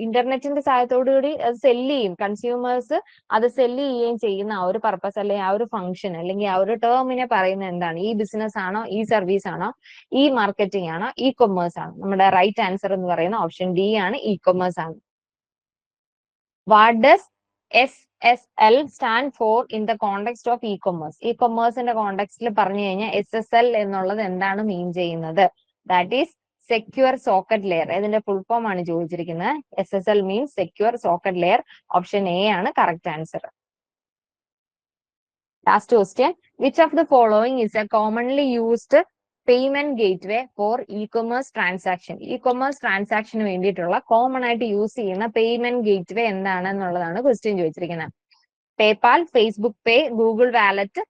ഇന്റർനെറ്റിന്റെ സഹായത്തോടു കൂടി അത് സെല്ല് ചെയ്യും, കൺസ്യൂമേഴ്സ് അത് സെല്ല് ചെയ്യുകയും ചെയ്യുന്ന ആ ഒരു പർപ്പസ് അല്ലെങ്കിൽ ആ ഒരു ഫംഗ്ഷൻ അല്ലെങ്കിൽ ആ ഒരു ടേമിനെ പറയുന്നത് എന്താണ്? ഈ ബിസിനസ് ആണോ, ഈ സർവീസ് ആണോ, ഈ മാർക്കറ്റിംഗ് ആണോ, ഇ കൊമേഴ്സ് ആണോ? നമ്മുടെ റൈറ്റ് ആൻസർ എന്ന് പറയുന്ന ഓപ്ഷൻ ഡി ആണ്, ഇ കൊമേഴ്സ് ആണ്. What does SSL stand for in the context of e-commerce? E-commerceന്റെ കോണ്ടെക്സ്റ്റിൽ പറഞ്ഞു കഴിഞ്ഞാൽ SSL എന്നുള്ളത് എന്താണ് മീൻ ചെയ്യുന്നത്? That is secure socket layer. ഇതിന്റെ ഫുൾ ഫോം ആണ് ചോദിച്ചിരിക്കുന്നത്. SSL means secure socket layer. Option A ആണ് correct answer. Last question. Which of the following is a commonly used payment gateway for e-commerce transaction? E-commerce ട്രാൻസാക്ഷന് വേണ്ടിയിട്ടുള്ള common ആയിട്ട് use ചെയ്യുന്ന payment gateway എന്താണെന്നുള്ളതാണ് question ചോദിച്ചിരിക്കുന്നത്. PayPal, Facebook Pay, Google Wallet,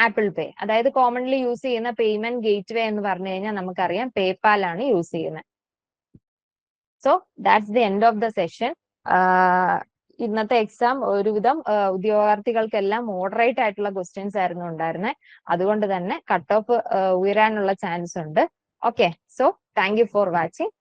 Apple Pay. അതായത് commonly use ചെയ്യുന്ന payment gateway എന്ന് പറഞ്ഞു കഴിഞ്ഞാൽ നമുക്കറിയാം പേപാൽ ആണ് യൂസ് ചെയ്യുന്നത്. So that's the end of the session. ഇന്നത്തെ എക്സാം ഒരുവിധം ഉദ്യോഗാർത്ഥികൾക്കെല്ലാം മോഡറേറ്റ് ആയിട്ടുള്ള ക്വസ്റ്റ്യൻസ് ആയിരുന്നു ഉണ്ടായിരുന്നത്. അതുകൊണ്ട് തന്നെ കട്ട് ഓഫ് ഉയരാനുള്ള ചാൻസ് ഉണ്ട്. Okay, so thank you for watching.